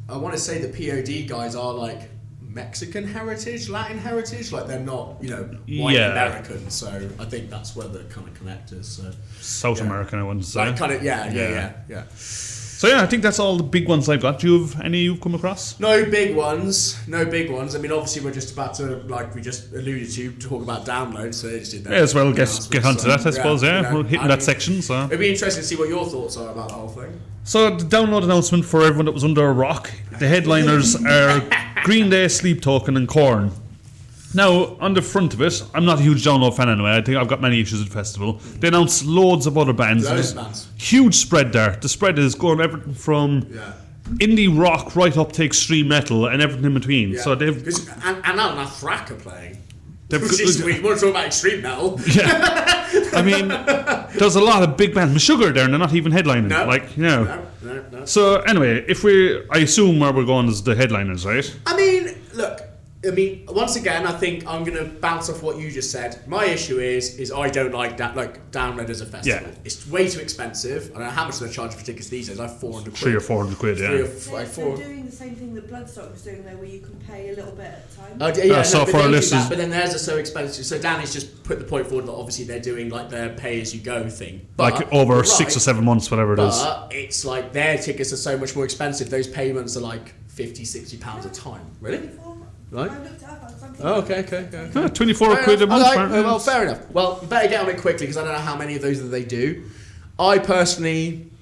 I want to say the POD guys are like Mexican heritage, Latin heritage, like they're not, white American, so I think that's where the kind of connectors. So South American, I wouldn't say. Like kind of, yeah. So yeah, I think that's all the big ones I've got. Do you have any you've come across? No big ones. I mean, obviously we're just about to, like we just alluded to, talk about downloads. So they just did that. Yeah, as well. Get onto that, I suppose. Yeah, we're hitting that section. So it'd be interesting to see what your thoughts are about the whole thing. So the download announcement for everyone that was under a rock. The headliners are Green Day, Sleep Token, and Korn. Now, on the front of it, I'm not a huge download fan anyway. I think I've got many issues with the festival. They announced loads of other bands. Huge spread there. The spread is going everything from indie rock right up to extreme metal and everything in between. Yeah. So they've and now Nathrak are playing. We want to talk about extreme metal? Yeah. I mean, there's a lot of big bands. Meshuggah there, and they're not even headlining. No. So anyway, I assume where we're going is the headliners, right? I mean, look. Once again, I think I'm going to bounce off what you just said. My issue is I don't like that, like download as a festival. Yeah. It's way too expensive. I don't know how much they're charging for tickets these days. Like 400 quid. 300 or 400 quid, yeah. They're doing the same thing that Bloodstock was doing there, where you can pay a little bit at a time. But then theirs are so expensive. So Danny's just put the point forward that obviously they're doing like their pay-as-you-go thing. But, like over 6 or 7 months, whatever it is. But it's like their tickets are so much more expensive. Those payments are like £50-60 a time. Really? Right. I looked it up on something. Oh, okay. 24 quid a month. Well, fair enough. Well, you better get on it quickly because I don't know how many of those that they do. I personally,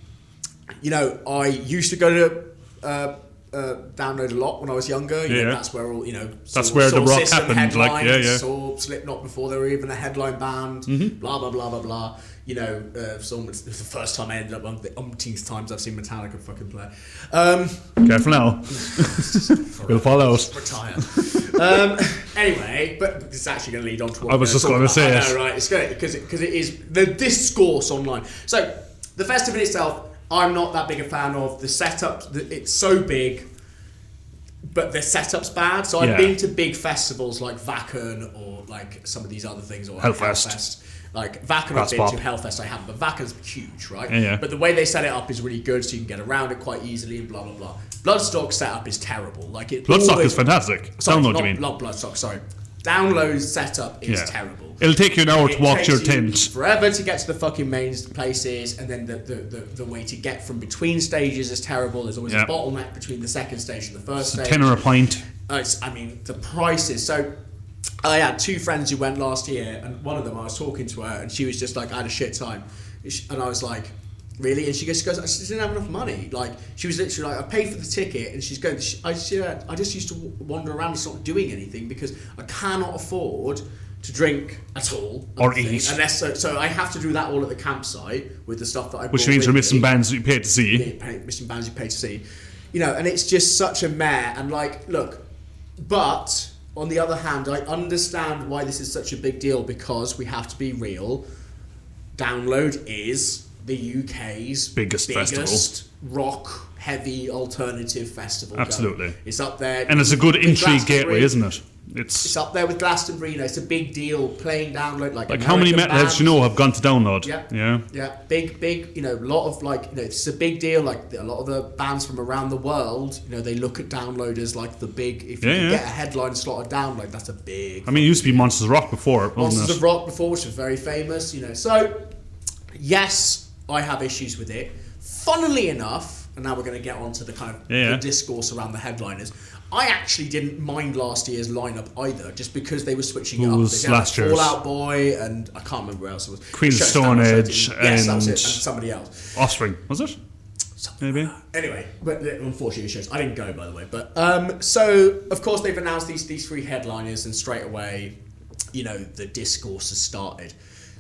I used to go to Download a lot when I was younger. That's where all that's where the rock happened. Saw Slipknot before they were even a headline band. Mm-hmm. Blah blah blah blah blah. It's the first time I ended up on the umpteenth times I've seen Metallica fucking play. Careful now. We'll fall out. Retire. Anyway, but it's actually going to lead on to what I was just going to say it. I know, right? It's good because it is the discourse online. So the festival itself, I'm not that big a fan of the setup. It's so big, but the setup's bad. So I've been to big festivals like Wacken or like some of these other things or Hellfest. Like Wacken I've been to, Hellfest I haven't, but Wacken's huge, right? Yeah. But the way they set it up is really good, so you can get around it quite easily and blah blah blah. Bloodstock setup is terrible. Like Bloodstock is fantastic. Not Bloodstock, sorry. Download's setup is terrible. It'll take you an hour to walk to your tent. Forever to get to the fucking main places, and then the way to get from between stages is terrible. There's always a bottleneck between the second stage and the first stage. £10 a pint. The prices. So I had 2 friends who went last year, and one of them I was talking to her, and she was just like, I had a shit time, and I was like, really? And she goes, I just didn't have enough money. Like, she was literally like, I paid for the ticket, and she's going, I just used to wander around just not doing anything because I cannot afford to drink at all or eat unless so I have to do that all at the campsite with the stuff that I which means you're missing bands that you paid to see. Missing bands you paid to see, and it's just such a mare. And like, look, But on the other hand, I understand why this is such a big deal, because we have to be real. Download is the UK's biggest festival. rock heavy alternative festival. Absolutely. It's up there. And it's a good with entry gateway, isn't it? It's up there with Glastonbury. It's a big deal playing Download. Like how many American metalheads bands. do you know have gone to Download? Yeah. Big. A lot of it's a big deal. Like a lot of the bands from around the world, they look at Download as like the big. If you can get a headline slot at Download, that's a big. I mean, it used to be Monsters of Rock before, wasn't Monsters it? of Rock before, which was very famous. So yes, I have issues with it. Funnily enough, and now we're going to get on to the kind of the discourse around the headliners. I actually didn't mind last year's lineup either, just because they were switching it up. Was last year's? Fall Out Boy, and I can't remember who else it was. Queen of Stone Age, yes, that was and it, and somebody else. Offspring, was it? Maybe. Anyway, but unfortunately, it shows. I didn't go, by the way. But so of course they've announced these three headliners, and straight away, the discourse has started.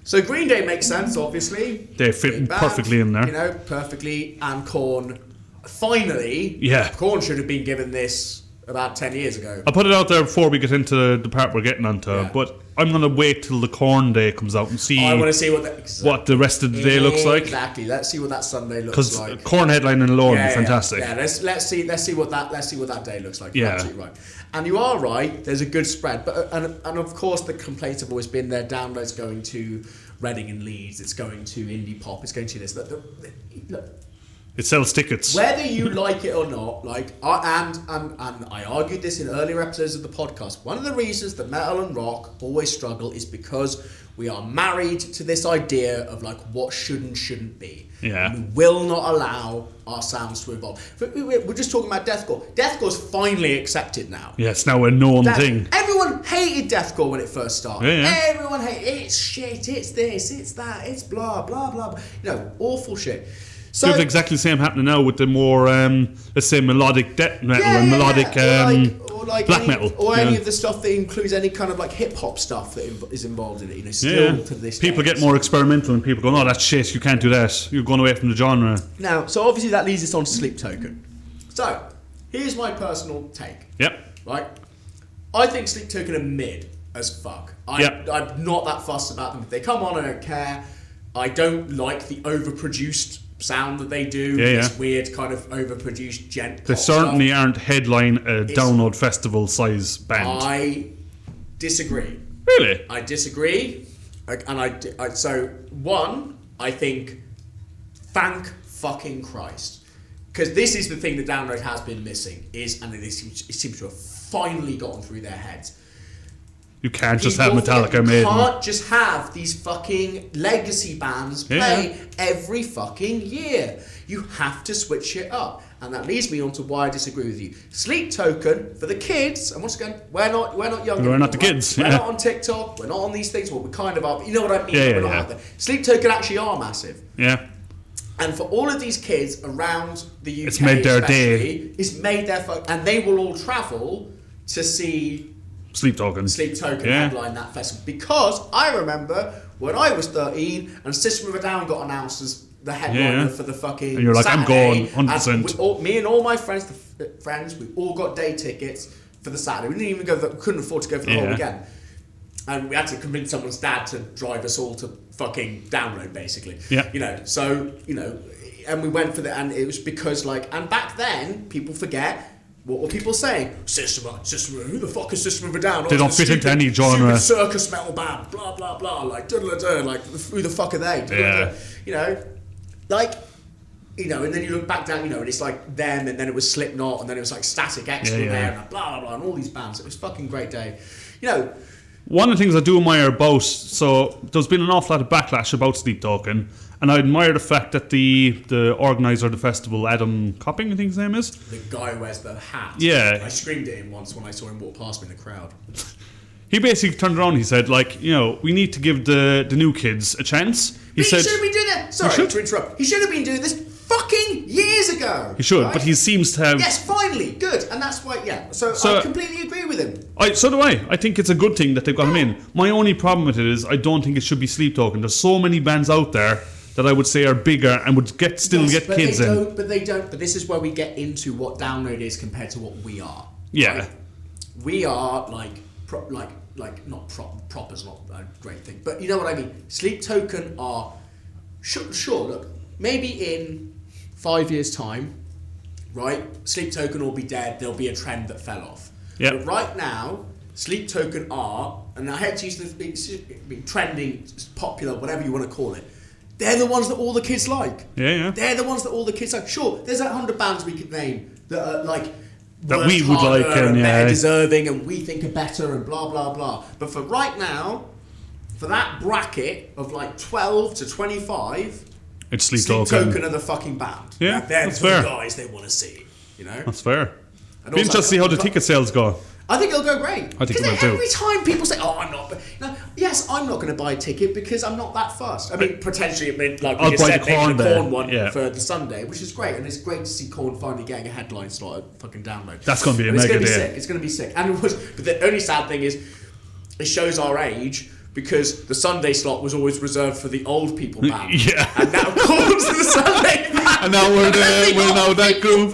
So Green Day makes sense, obviously. They fit perfectly in there. Perfectly. And Korn, finally. Yeah. Korn should have been given this about 10 years ago. I'll put it out there before we get into the part we're getting onto, but I'm going to wait till the Korn Day comes out and see, I want to see what the rest of the day looks like. Exactly. Let's see what that Sunday looks like. Because Korn headlining alone would be fantastic. Yeah, let's see what that day looks like. Yeah. You're absolutely right. And you are right, there's a good spread. But and of course the complaints have always been their downloads going to Reading and Leeds, it's going to indie pop, it's going to this. Look, it sells tickets. whether you like it or not, and I argued this in earlier episodes of the podcast, one of the reasons that metal and rock always struggle is because we are married to this idea of what should and shouldn't be. Yeah. We will not allow our sounds to evolve. We're just talking about deathcore. Deathcore's finally accepted now. Yeah, it's now a known thing. Everyone hated deathcore when it first started. Yeah. Everyone hated it's shit, it's this, it's that, it's blah, blah, blah. Awful shit. So you have exactly the same happening now with the more, let's say, melodic death metal and melodic black metal. Or any of the stuff that includes any kind of hip hop stuff that is involved in it. Still to this people day. get more experimental and people go, no, that's shit, you can't do that. You're going away from the genre. Now, so obviously that leads us on to Sleep Token. So, here's my personal take. Yep. Right? I think Sleep Token are mid as fuck. I'm not that fussed about them. If they come on, I don't care. I don't like the overproduced sound that they do. This weird kind of overproduced gent. They certainly aren't headline a Download festival size band. I disagree. Really? I disagree. I think thank fucking Christ. Because this is the thing that Download has been missing, it seems to have finally gotten through their heads. You can't just have Metallica made. You can't just have these fucking legacy bands play every fucking year. You have to switch it up. And that leads me on to why I disagree with you. Sleep Token, for the kids, and once again, we're not young. We're not the kids. We're not on TikTok, we're not on these things, well, we kind of are, but you know what I mean? We're not out there. Sleep Token actually are massive. Yeah. And for all of these kids around the UK, it's made their day. It's made their and they will all travel to see Sleep Token headline that festival. Because I remember when I was 13 and System of a Down got announced as the headliner for the fucking and you're like, Saturday, I'm going 100%. Me and all my friends, we all got day tickets for the Saturday. We didn't even go. We couldn't afford to go for the whole weekend. And we had to convince someone's dad to drive us all to fucking Download, basically. Yeah. And we went for that, and it was because and back then people forget. What were people saying? System, who the fuck is System of a Down? They don't fit into any genre. Circus metal band, blah blah blah. Who the fuck are they? And then you look back down, and it's them, and then it was Slipknot, and then it was Static X there, and blah blah blah, and all these bands. It was a fucking great day. One of the things I do admire about, so there's been an awful lot of backlash about Sleep Token, and I admire the fact that the organiser of the festival, Adam Copping, I think his name is. The guy who wears the hat. Yeah. I screamed at him once when I saw him walk past me in the crowd. He basically turned around and he said, we need to give the new kids a chance. He said, should have been doing that. Sorry to interrupt. He should have been doing this fucking years ago. He should, but he seems to have... Yes, finally. Good. And that's why, So I completely agree with him. So do I. I think it's a good thing that they've got him in. My only problem with it is I don't think it should be Sleep Token. There's so many bands out there that I would say are bigger and would still get kids in. But they don't. But this is where we get into what Download is compared to what we are. Yeah. Right? we are proper's not a great thing, but you know what I mean. Sleep Token are sure. Look, maybe in 5 years' time, right? Sleep Token will be dead. There'll be a trend that fell off. Yeah. But right now, Sleep Token are, and I hate to use the trending, popular, whatever you want to call it. They're the ones that all the kids like. Yeah. They're the ones that all the kids like. Sure, there's 100 bands we could name that are like that we would like and better deserving, and we think are better, and blah blah blah. But for right now, for that bracket of like 12 to 25, it's Sleep Token are the fucking band. Yeah, they're that's the fair. guys they want to see. You know, that's fair. And Be interested to see how the ticket sales go. I think it'll go great. I think it will too. Every time people say, "Oh, I'm not," yes, I'm not going to buy a ticket because I'm not that fussed. I mean, potentially, like we just said, maybe the Korn one for the Sunday, which is great, and it's great to see Korn finally getting a headline slot at fucking Download. That's going to be a mega day. It's going to be sick. And but the only sad thing is, it shows our age. Because the Sunday slot was always reserved for the old people band. Yeah. And now Korn's the Sunday band. And now we're now that group.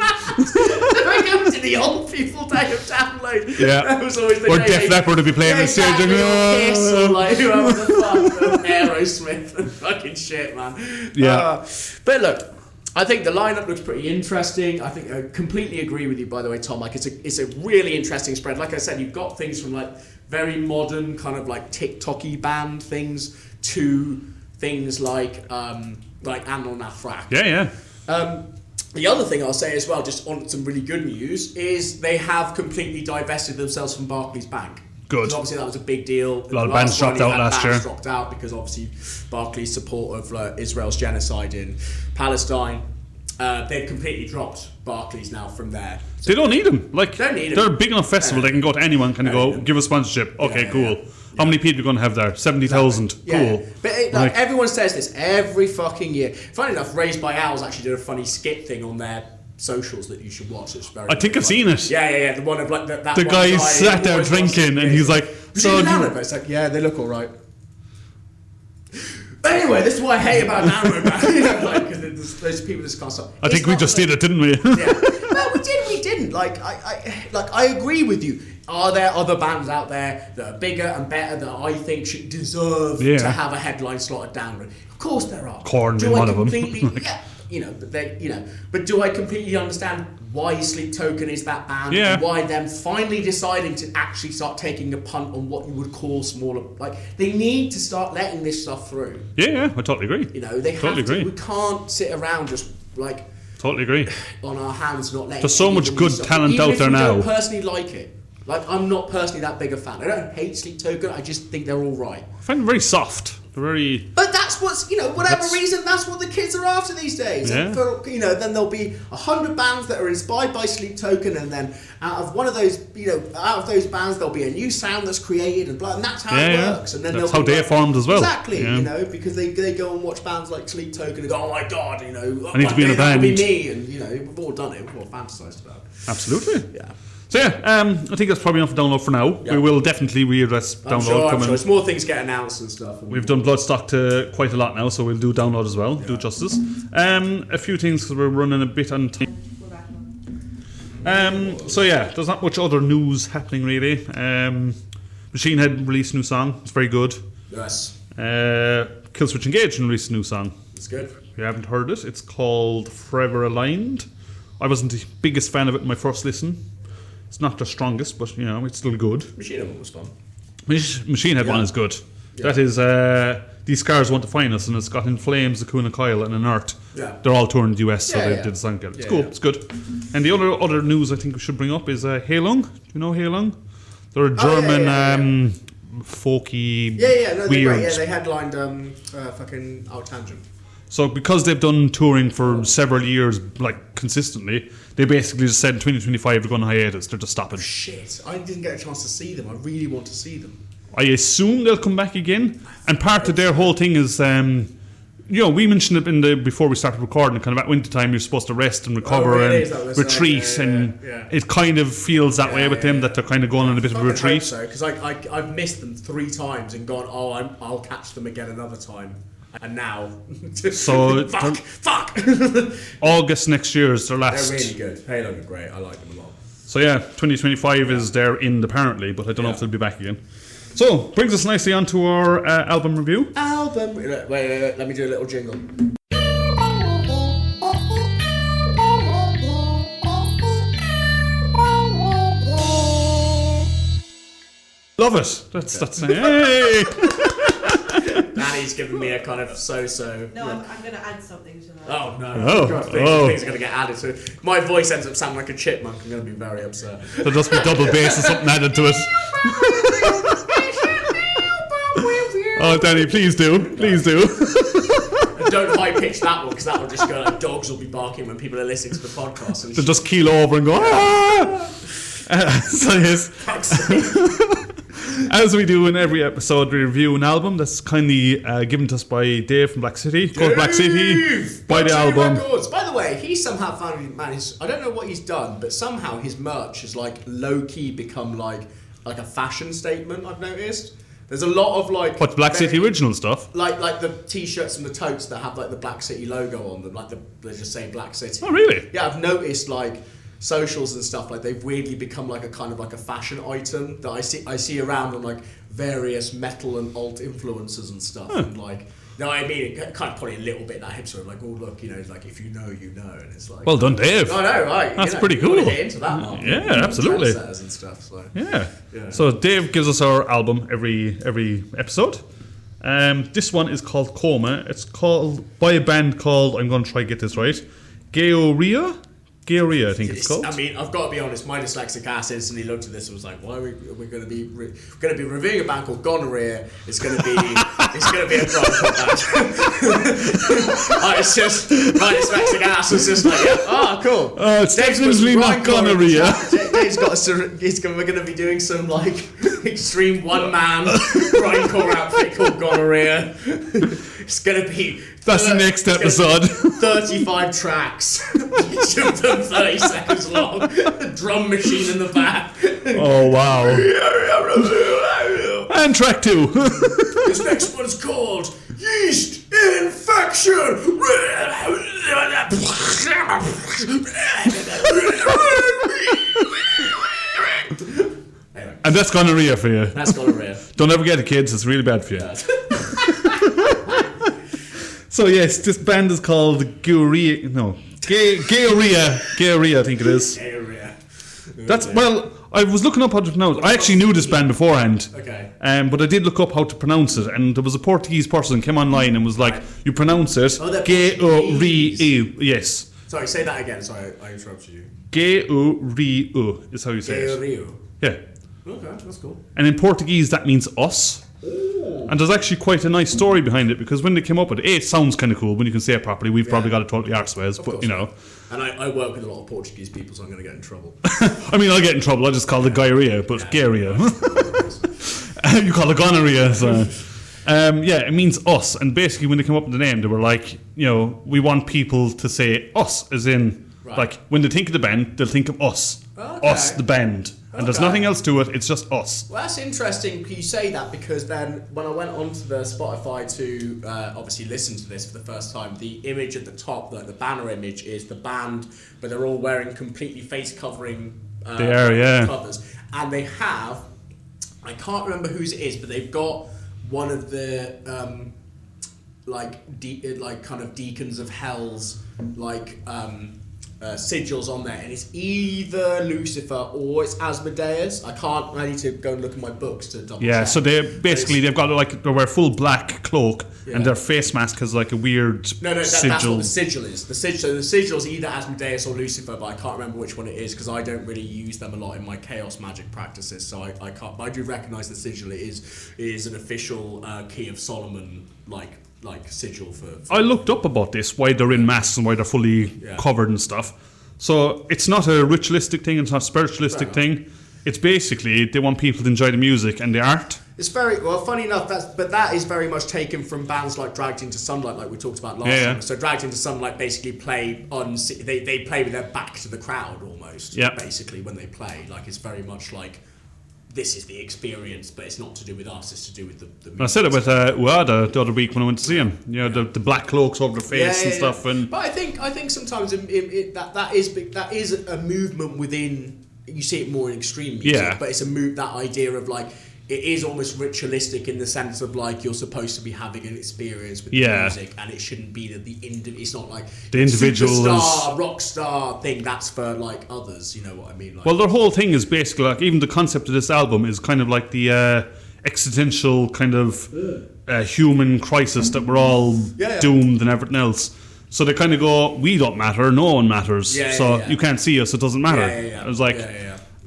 We're going to the old people day of Download. Yeah. That was always the or day. Def Leppard to be playing the stage. Exactly, or Kiss, or like whoever the fuck, Aerosmith and fucking shit, man. Yeah. But look, I think the lineup looks pretty interesting. I think I completely agree with you, by the way, Tom. Like it's a really interesting spread. Like I said, you've got things from like very modern kind of like TikTok-y band things to things like Anil Nathrak. Yeah. The other thing I'll say as well, just on some really good news, is they have completely divested themselves from Barclays Bank. Good. Because obviously that was a big deal. A lot of bands dropped out last year. Dropped out because obviously Barclays' support of Israel's genocide in Palestine. They've completely dropped Barclays now from there. So they don't need them. Like, don't need them. They're a big enough festival. They can go to anyone. Can go give a sponsorship? Okay, cool. How many people are you going to have there? 70,000. Yeah. Cool. But everyone says this every fucking year. Funny enough, Raised by Owls actually did a funny skit thing on their socials that you should watch. It's very. I think I've seen it. Yeah. The one of like that. The guy sat there drinking, and he's like, "So it's like, yeah, they look all right." But anyway, this is what I hate about Download, man. Because those people just can't stop. I think we just did it, didn't we? Yeah. Well, we didn't. Like, I agree with you. Are there other bands out there that are bigger and better that I think should deserve to have a headline slot at Download? Of course there are. Korn being one of them. But do I completely understand why Sleep Token is that band? Yeah. And why them finally deciding to actually start taking a punt on what you would call smaller? Like, they need to start letting this stuff through. Yeah, I totally agree. You know, they have to. We can't sit around just like totally agree on our hands not letting. There's so much good talent out there now. I don't personally like it. Like, I'm not personally that big a fan. I don't hate Sleep Token. I just think they're all right. I find them very soft. They're very. But that's what's, whatever reason, that's what the kids are after these days. Yeah. And for, then there'll be 100 bands that are inspired by Sleep Token, and then out of one of those, out of those bands, there'll be a new sound that's created, and blah, and that's how it works. And then that's how they formed as well. Exactly. Because they go and watch bands like Sleep Token and go, oh my god, I need to be in a band. Be me, and we've all done it. We've all fantasized about it. Absolutely. Yeah. So I think that's probably enough for Download for now. Yeah. We will definitely readdress Download. I'm sure. There's more things get announced and stuff. We've done Bloodstock to quite a lot now, so we'll do Download as well. Do justice. A few things because we're running a bit on time. There's not much other news happening really. Machine Head released a new song. It's very good. Yes. Killswitch Engage released a new song. It's good. If you haven't heard it, it's called Forever Aligned. I wasn't the biggest fan of it in my first listen. It's not the strongest, but it's still good. Machine Head one was fun. Machine Head one is good. Yeah. That is These Scars Want to Find Us, and it's got In Flames, Akuna Kyle, and Inert. Yeah. They're all touring in the US, so they did the song together. It's cool. It's good. And the other news I think we should bring up is Heilung. Do you know Heilung? They're a German folky weird. Great. They headlined fucking Out Tangent. So because they've done touring for several years, like consistently, they basically just said in 2025 they're going on hiatus. They're just stopping. Shit! I didn't get a chance to see them. I really want to see them. I assume they'll come back again. And part of their whole thing is, we mentioned it before we started recording. Kind of at winter time, you're supposed to rest and recover and retreat, and it kind of feels that way with them that they're kind of going on a bit of a retreat. So because I've missed them 3 times and gone, I'll catch them again another time. And now, so fuck. August next year is their last. They're really good. Heilung are great. I like them a lot. So yeah, 2025 is their end apparently, but I don't know if they'll be back again. So, brings us nicely onto our album review. Wait, let me do a little jingle. Love it. That's hey. Danny's giving me a kind of so-so. No, I'm going to add something to that. Oh no! Oh, God, things are going to get added to it. My voice ends up sounding like a chipmunk. I'm going to be very upset. There'll just be double bass or something added to it. Oh, Danny, please do. And don't high pitch that one because that will just go like dogs will be barking when people are listening to the podcast. And They'll just keel over and go. Ah! So yes. As we do in every episode, we review an album that's kindly given to us by Dave from Black City. Called Black City. By the album. Records. By the way, he somehow found managed. I don't know what he's done, but somehow his merch has like low key become like a fashion statement. I've noticed. There's a lot of like What, Black City original stuff? like the t-shirts and the totes that have like the Black City logo on them, like they just say Black City. Oh really? Yeah, I've noticed like socials and stuff like they've weirdly become like a kind of like a fashion item that I see around on like various metal and alt influencers and stuff. And like, you know what I mean? It kind of probably a little bit that hipster of like, oh look, you know, like if you know, you know, and it's like. Well done, Dave. I know, right? That's pretty cool. Get into that market. Yeah, absolutely. Trendsetters and stuff. So. Yeah. Yeah. So Dave gives us our album every episode. This one is called Coma. It's called by a band called, I'm going to try to get this right, Gaerea, I think it's called. I mean, I've got to be honest. My dyslexic ass instantly looked at this and was like, "Why are we going to be reviewing a band called Gonorrhea? It's going to be a grindcore band." It's just my dyslexic ass was just like, "Oh, cool." It's definitely not Gonorrhea. Dave's got we're going to be doing some like extreme one-man grindcore outfit called Gonorrhea. It's going to be. That's the next episode. 35 tracks, each of them 30 seconds long. A drum machine in the back. Oh wow! And track 2. This next one's called Yeast Infection. And that's Gonorrhea for you. That's Gonorrhea. Don't ever get it, kids. It's really bad for you. So yes, this band is called Gaerea. No, Gaerea, I think it is. Gaerea. That's well. I was looking up how to pronounce it. I actually knew this band beforehand. Okay. But I did look up how to pronounce it, and there was a Portuguese person came online and was like, "You pronounce it Gaerea." Yes. Sorry, say that again. Sorry, I interrupted you. Gaerea is how you say it. Gaerea. Yeah. Okay, that's cool. And in Portuguese, that means us. And there's actually quite a nice story behind it because when they came up with it, it sounds kind of cool when you can say it properly. We've probably got it totally arseways, but you know. And I work with a lot of Portuguese people, so I'm going to get in trouble. I mean, I'll get in trouble. I just call it Gaerea, but Gaerea. You call it Gonorrhea. So. Yeah, it means us. And basically, when they came up with the name, they were like, you know, we want people to say us, as in, like, when they think of the band, they'll think of us. Okay. Us, the band. And there's nothing else to it, it's just us. Well, that's interesting you say that because then when I went onto the Spotify to obviously listen to this for the first time, the image at the top, like the banner image, is the band, but they're all wearing completely face-covering covers. And they have, I can't remember whose it is, but they've got one of the kind of Deacons of Hell's sigils on there, and it's either Lucifer or it's Asmodeus. I need to go and look at my books to double check. So they've got they wear full black cloak and their face mask has like a weird sigil. That's what the sigil is. The sigil is either Asmodeus or Lucifer, but I can't remember which one it is because I don't really use them a lot in my chaos magic practices, so I can't. But I do recognise the sigil. It is an official Key of Solomon like sigil for. I looked up about this, why they're in masks and why they're fully covered and stuff. So it's not a ritualistic thing, it's not a spiritualistic thing. It's basically they want people to enjoy the music and the art. It's very well. Funny enough, that is very much taken from bands like Dragged Into Sunlight, like we talked about last time. So Dragged Into Sunlight basically play on. They play with their back to the crowd almost. Yeah. Basically, when they play, like it's very much like. This is the experience, but it's not to do with us, it's to do with the music. I said it with Uada the other week when I went to see him. You know, the black cloaks over their face and stuff. And but I think sometimes that is a movement within you see it more in extreme music, Yeah. but it's that idea of like, it is almost ritualistic in the sense of like you're supposed to be having an experience with the music, and it shouldn't be that it's not like the individual superstar, rock star thing. That's for like others. You know what I mean? Like, well, their whole thing is basically like, even the concept of this album is kind of like the existential kind of human crisis that we're all doomed and everything else. So they kind of go, we don't matter, no one matters, you can't see us, it doesn't matter. I was like,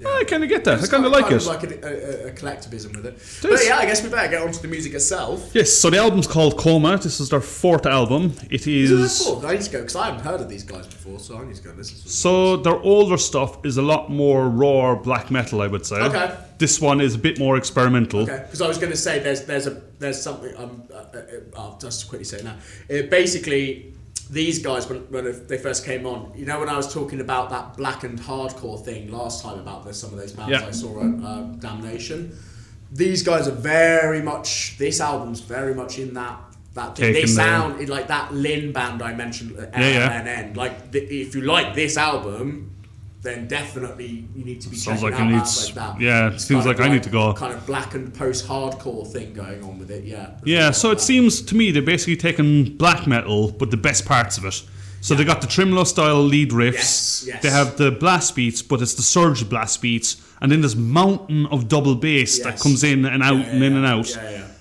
I kind of get that. I kind of like it. Like a collectivism with it. But yeah, I guess we better get onto the music itself. Yes, so the album's called Coma. This is their 4th album. It is. I need to go because I haven't heard of these guys before, so I need to go listen to them. So their older stuff is a lot more raw black metal, I would say. Okay. This one is a bit more experimental. Okay, because I was going to say there's something. I'll just quickly say it now. Basically, these guys, when they first came on, you know, when I was talking about that blackened hardcore thing last time about some of those bands I saw at Damnation, these guys are very much, this album's very much in that thing. They sound like that Lynn band I mentioned, LNN. Like, if you like this album, then definitely you need to be checking out bands like that. Yeah, it seems like I need to go. Kind of blackened post-hardcore thing going on with it, Yeah, so it seems to me they're basically taking black metal, but the best parts of it. So they got the tremolo style lead riffs. Yes. They have the blast beats, but it's the surge blast beats, and then this mountain of double bass that comes in and out and in and out.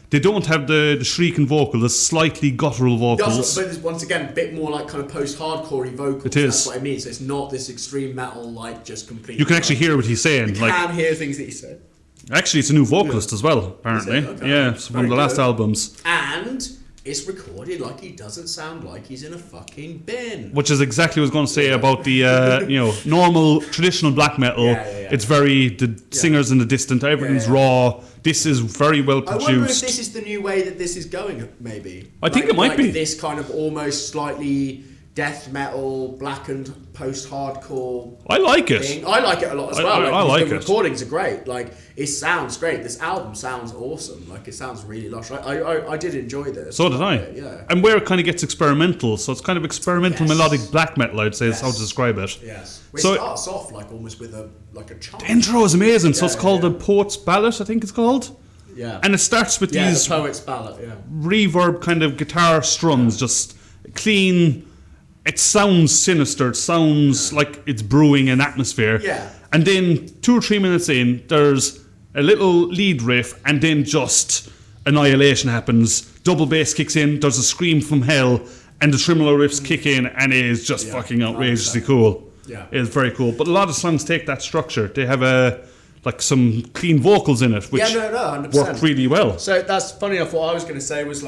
They don't have the shrieking vocal, the slightly guttural vocals. But once again, a bit more like kind of post-hardcore vocals. It is. That's what I mean. So it's not this extreme metal, like just completely. You can actually hear what he's saying. You can hear things that he said. Actually, it's a new vocalist as well, apparently. Okay. Yeah, it's one of the last albums. And it's recorded like he doesn't sound like he's in a fucking bin. Which is exactly what I was going to say about the normal traditional black metal. It's very the singers in the distant, everything's raw. This is very well produced. I wonder if this is the new way that this is going. Maybe I think it might be this kind of almost slightly death metal, blackened post-hardcore. I like it. Thing. I like it a lot as well. I like the it. recordings are great. Like, it sounds great. This album sounds awesome. Like, it sounds really lush. I did enjoy this. So did I. Yeah. And where it kind of gets experimental, so it's kind of experimental melodic black metal, I'd say is how to describe it. Yes. So it starts off like almost with a chant. The intro is amazing. So it's called the Poet's Ballad, I think it's called. Yeah. And it starts with these the Poet's Ballad, reverb kind of guitar strums, just clean. It sounds sinister. It sounds like it's brewing an atmosphere. Yeah. And then 2 or 3 minutes in, there's a little lead riff, and then just annihilation happens. Double bass kicks in. There's a scream from hell, and the tremolo riffs kick in, and it is just fucking outrageously cool. Yeah. It is very cool. But a lot of songs take that structure. They have some clean vocals in it, which 100%. work really well. So that's funny enough. What I was going to say was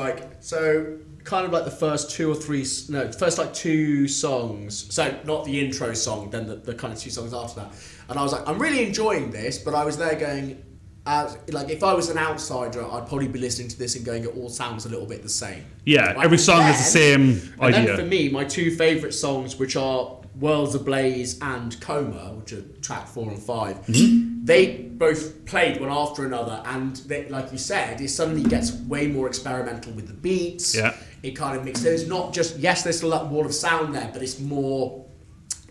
kind of like the first 2 songs. So not the intro song, then the kind of 2 songs after that. And I was like, I'm really enjoying this, but I was there going, if I was an outsider, I'd probably be listening to this and going, it all sounds a little bit the same. Yeah, every song has the same idea. And then for me, my 2 favourite songs, which are Worlds Ablaze and Coma, which are track 4 and 5, they both played one after another, and they, like you said, it suddenly gets way more experimental with the beats. Yeah. It kind of mixes. There's not just, there's a wall of sound there, but it's more,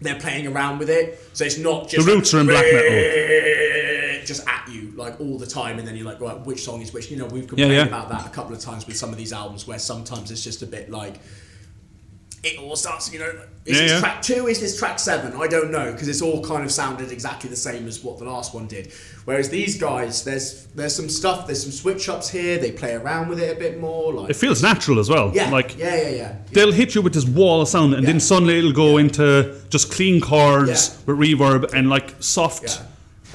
they're playing around with it. So it's not just the roots are in black metal. Just at you like all the time, and then you're like, right, which song is which? You know, we've complained about that a couple of times with some of these albums, where sometimes it's just a bit like, it all starts, is this track 2, is this track 7? I don't know, because it's all kind of sounded exactly the same as what the last one did. Whereas these guys, there's some stuff, there's some switch ups here, they play around with it a bit more. Like, it feels natural as well. Yeah, like, They'll hit you with this wall of sound, and then suddenly it'll go into just clean chords with reverb and like soft,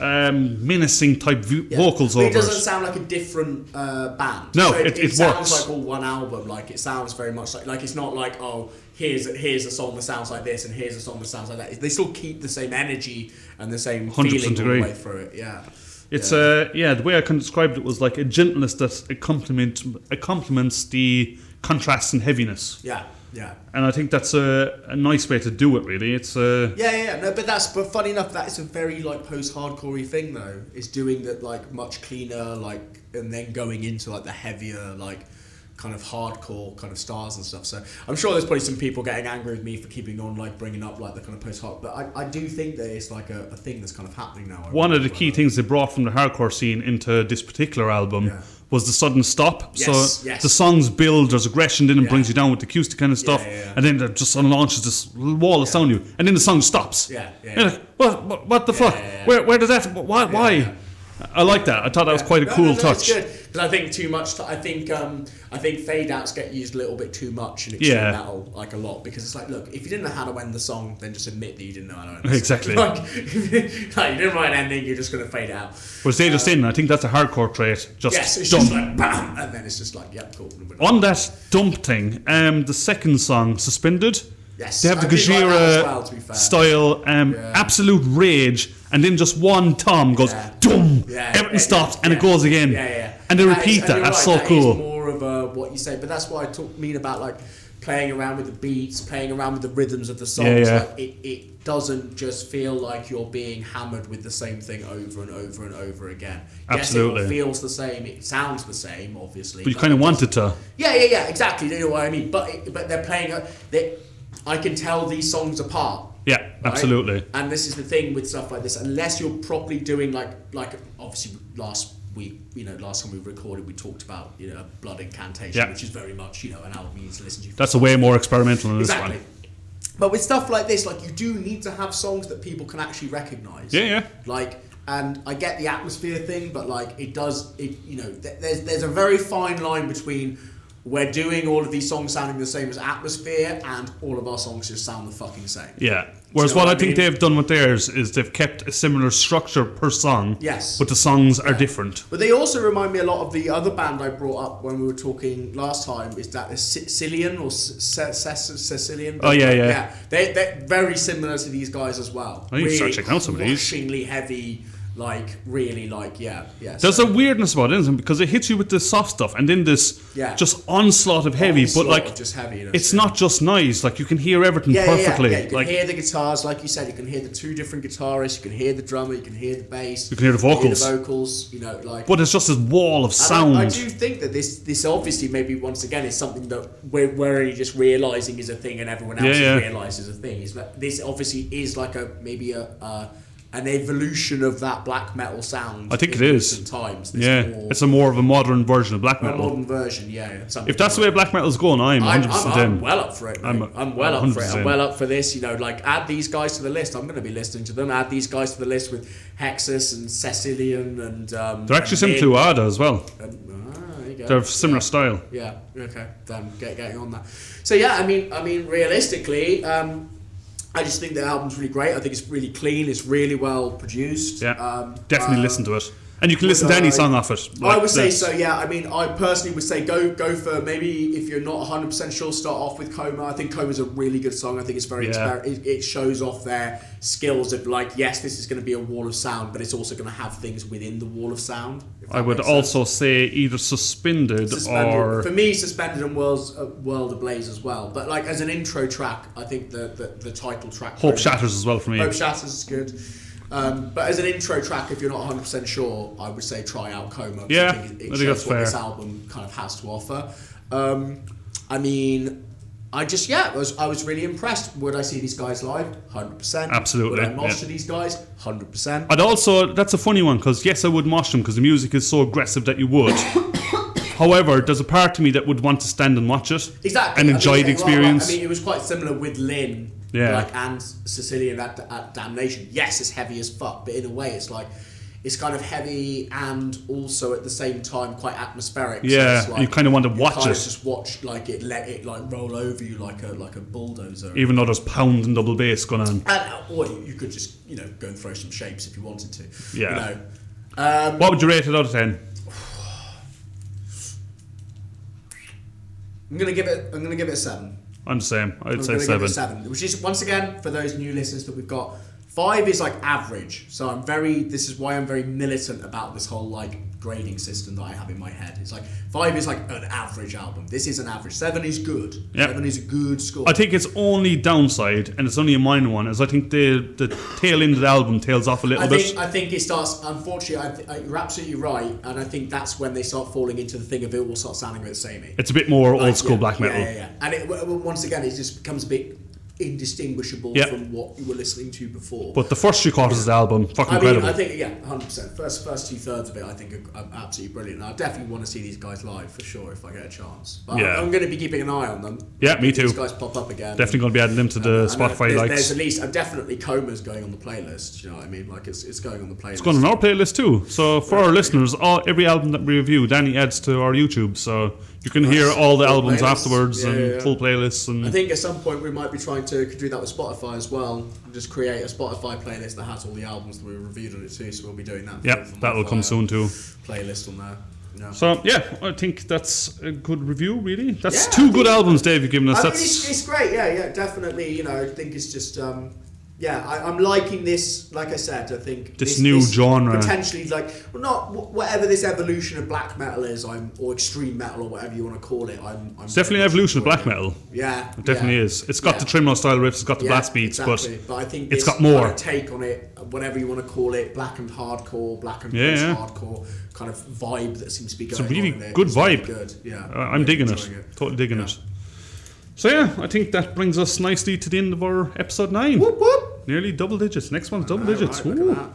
menacing type vocals over it. It doesn't sound like a different band. No, so it sounds works. like all one album. Like, it sounds very much like it's not like, oh, here's a song that sounds like this and here's a song that sounds like that. They still keep the same energy and the same feeling all the way through it. Yeah. It's the way I can describe it was like a gentleness that complements the contrast and heaviness. Yeah. Yeah. And I think that's a nice way to do it, really. It's No, but funny enough, that is a very like post-hardcore-y thing though. Is doing that like much cleaner, like, and then going into like the heavier, like kind of hardcore kind of stars and stuff. So I'm sure there's probably some people getting angry with me for keeping on like bringing up like the kind of post-hardcore, but I do think that it's like a thing that's kind of happening now. One of the key things they brought from the hardcore scene into this particular album was the sudden stop. Yes, the songs build, there's aggression, then it brings you down with the acoustic kind of stuff, yeah. and then it just unlaunches this wall of sound you, and then the song stops. You're like, what the fuck? Where does that? Why? I like that. I thought that was quite a cool touch. It's good because I think too much. I think fade outs get used a little bit too much in extreme metal, like a lot. Because it's like, look, if you didn't know how to end the song, then just admit that you didn't know how to end the song. Exactly. Like you didn't write an ending, you're just going to fade it out. Whereas they just in, I think that's a hardcore trait. Just it's dump. just like bam, and then it's just like, yeah, cool. On that dump thing, the second song, Suspended. Yes, they have the Gaerea style, absolute rage, and then just one tom goes, dum, everything stops, and it goes again. And they repeat that. That's so cool. Is more of what you say, but that's what I mean about like playing around with the beats, playing around with the rhythms of the songs. Like, it doesn't just feel like you're being hammered with the same thing over and over and over again. Absolutely. Yes, it feels the same. It sounds the same, obviously. But you kind of want it to. Yeah, exactly. You know what I mean? But they're playing. I can tell these songs apart. Yeah, right? absolutely. And this is the thing with stuff like this. Unless you're properly doing like obviously last time we recorded, we talked about Blood Incantation, which is very much an album you need to listen to. That's a way more experimental than this exactly. one. But with stuff like this, like you do need to have songs that people can actually recognise. Yeah. Like, and I get the atmosphere thing, but like there's a very fine line between we're doing all of these songs sounding the same as atmosphere and all of our songs just sound the fucking same. Yeah. Whereas what I think they've done with theirs is they've kept a similar structure per song. Yes. But the songs are different. But they also remind me a lot of the other band I brought up when we were talking last time. Is that Sicilian or Sicilian? Oh, yeah. They're very similar to these guys as well. I need to start checking out some of these. Crushingly heavy. Like really, like There's a weirdness about it, isn't it? Because it hits you with the soft stuff, and then this just onslaught of heavy. But like, just heavy. It's not just noise. Like you can hear everything perfectly. Yeah. You can hear the guitars, like you said. You can hear the two different guitarists. You can hear the drummer. You can hear the bass. You can hear the vocals. But it's just this wall of sound. I do think that this obviously maybe once again is something that we're only just realizing is a thing, and everyone else has realized is a thing. Is that this obviously is like an evolution of that black metal sound. I think it is. Times. It's a more of a modern version of black metal. A modern version, if that's the way black metal's going, I'm 100% in. I'm well up for it. I'm well up for it. I'm well up for this. Like add these guys to the list. I'm going to be listening to them. Add these guys to the list with Hexus and Cecilian and. They're actually similar to Ada as well. There you go. They're similar style. Yeah. Okay. Then getting on that. So I mean, realistically. I just think the album's really great. I think it's really clean. It's really well produced. Yeah, definitely listen to it. And you can listen to any song off it. I would say so, yeah. I mean, I personally would say go for maybe if you're not 100% sure, start off with Coma. I think Coma's a really good song. I think it's very it shows off their skills of like, yes, this is going to be a wall of sound, but it's also going to have things within the wall of sound. I would also say either Suspended or... For me, Suspended and World Ablaze as well. But like as an intro track, I think the title track... Hope Shatters as well for me. Hope Shatters is good. But as an intro track, if you're not 100% sure, I would say try out Coma. Yeah, I think it shows what this album kind of has to offer. I mean, I was really impressed. Would I see these guys live? 100%. Absolutely. Would I mosh to these guys? 100%. I'd also, that's a funny one, because yes, I would mosh them, because the music is so aggressive that you would. However, there's a part of me that would want to stand and watch it. Exactly. And enjoy the experience. I mean, it was quite similar with Lynn. Yeah. And Cecilian at Damnation. Yes, it's heavy as fuck, but in a way it's like it's kind of heavy and also at the same time quite atmospheric. Yeah, so it's like, you kind of want to watch it. Just watch let it roll over you like a bulldozer. Even though there's pound and double bass going on. Or you could just go and throw some shapes if you wanted to. Yeah. What would you rate it out of 10? I'm gonna give it a 7. I'm the same. I'd say 7. Give it a 7, which is once again for those new listeners that we've got. 5 is like average. So this is why I'm very militant about this whole like grading system that I have in my head. It's like 5 is like an average album. This is an average. 7 is good. Yep. 7 is a good score. I think its only downside, and it's only a minor one, is I think the tail end of the album tails off a little bit. I think it starts, unfortunately, you're absolutely right, and I think that's when they start falling into the thing of it will start sounding a bit samey. It's a bit more old school black metal. Yeah. And once again, it just becomes a bit indistinguishable from what you were listening to before. But the first 3 quarters of the album, fucking incredible. I think 100%. First 2/3 of it, I think are absolutely brilliant. And I definitely want to see these guys live for sure if I get a chance. But I'm going to be keeping an eye on them. Yeah, me too. These guys pop up again. Definitely going to be adding them to the Spotify likes. There's at least definitely Coma's going on the playlist. You know what I mean? Like it's going on the playlist. It's going on our playlist too. So for our listeners, every album that we review, Danny adds to our YouTube. So you can hear all the albums afterwards and full playlists. And I think at some point we might be trying to do that with Spotify as well. Just create a Spotify playlist that has all the albums that we reviewed on it too. So we'll be doing that. Yeah, that'll come soon too. Playlist on there. Yeah. So I think that's a good review. Really, that's 2 good albums, Dave. You've given us. It's great. Yeah, definitely. You know, I think it's just. I'm liking this. Like I said, I think this new genre potentially whatever this evolution of black metal is, or extreme metal or whatever you want to call it. It's definitely an evolution of black metal. Yeah, it definitely is. It's got the Trimno style riffs, it's got the blast beats, exactly. But I think it's got more kind of take on it, whatever you want to call it, black and hardcore, black and post-hardcore kind of vibe that seems to be going on. It's a really on good vibe. Really good. Yeah, I'm digging it. Totally digging it. So I think that brings us nicely to the end of our episode 9. Whoop whoop. Nearly double digits. Next one's double digits. Right, look at that.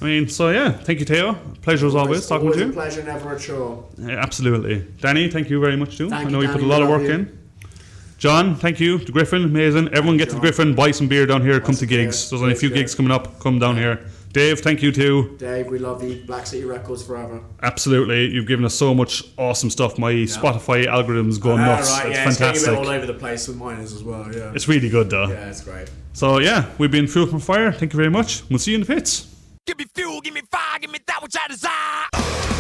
I mean, thank you, Teo. Pleasure as always talking always to you. A pleasure, never a chore. Yeah, absolutely. Danny, thank you very much too. I know you put a lot of work in. John, thank you. The Gryphon, amazing. Everyone get to the Gryphon, buy some beer down here, come to gigs. There's only a few gigs coming up. Come down here. Dave, thank you too. Dave, we love you. Black City Records forever. Absolutely. You've given us so much awesome stuff. My Spotify algorithm's going nuts. Right, it's It's fantastic. all over the place with mine as well, yeah. It's really good though. Yeah, it's great. So we've been Fuel from Fire. Thank you very much. We'll see you in the pits. Give me fuel, give me fire, give me that which I desire.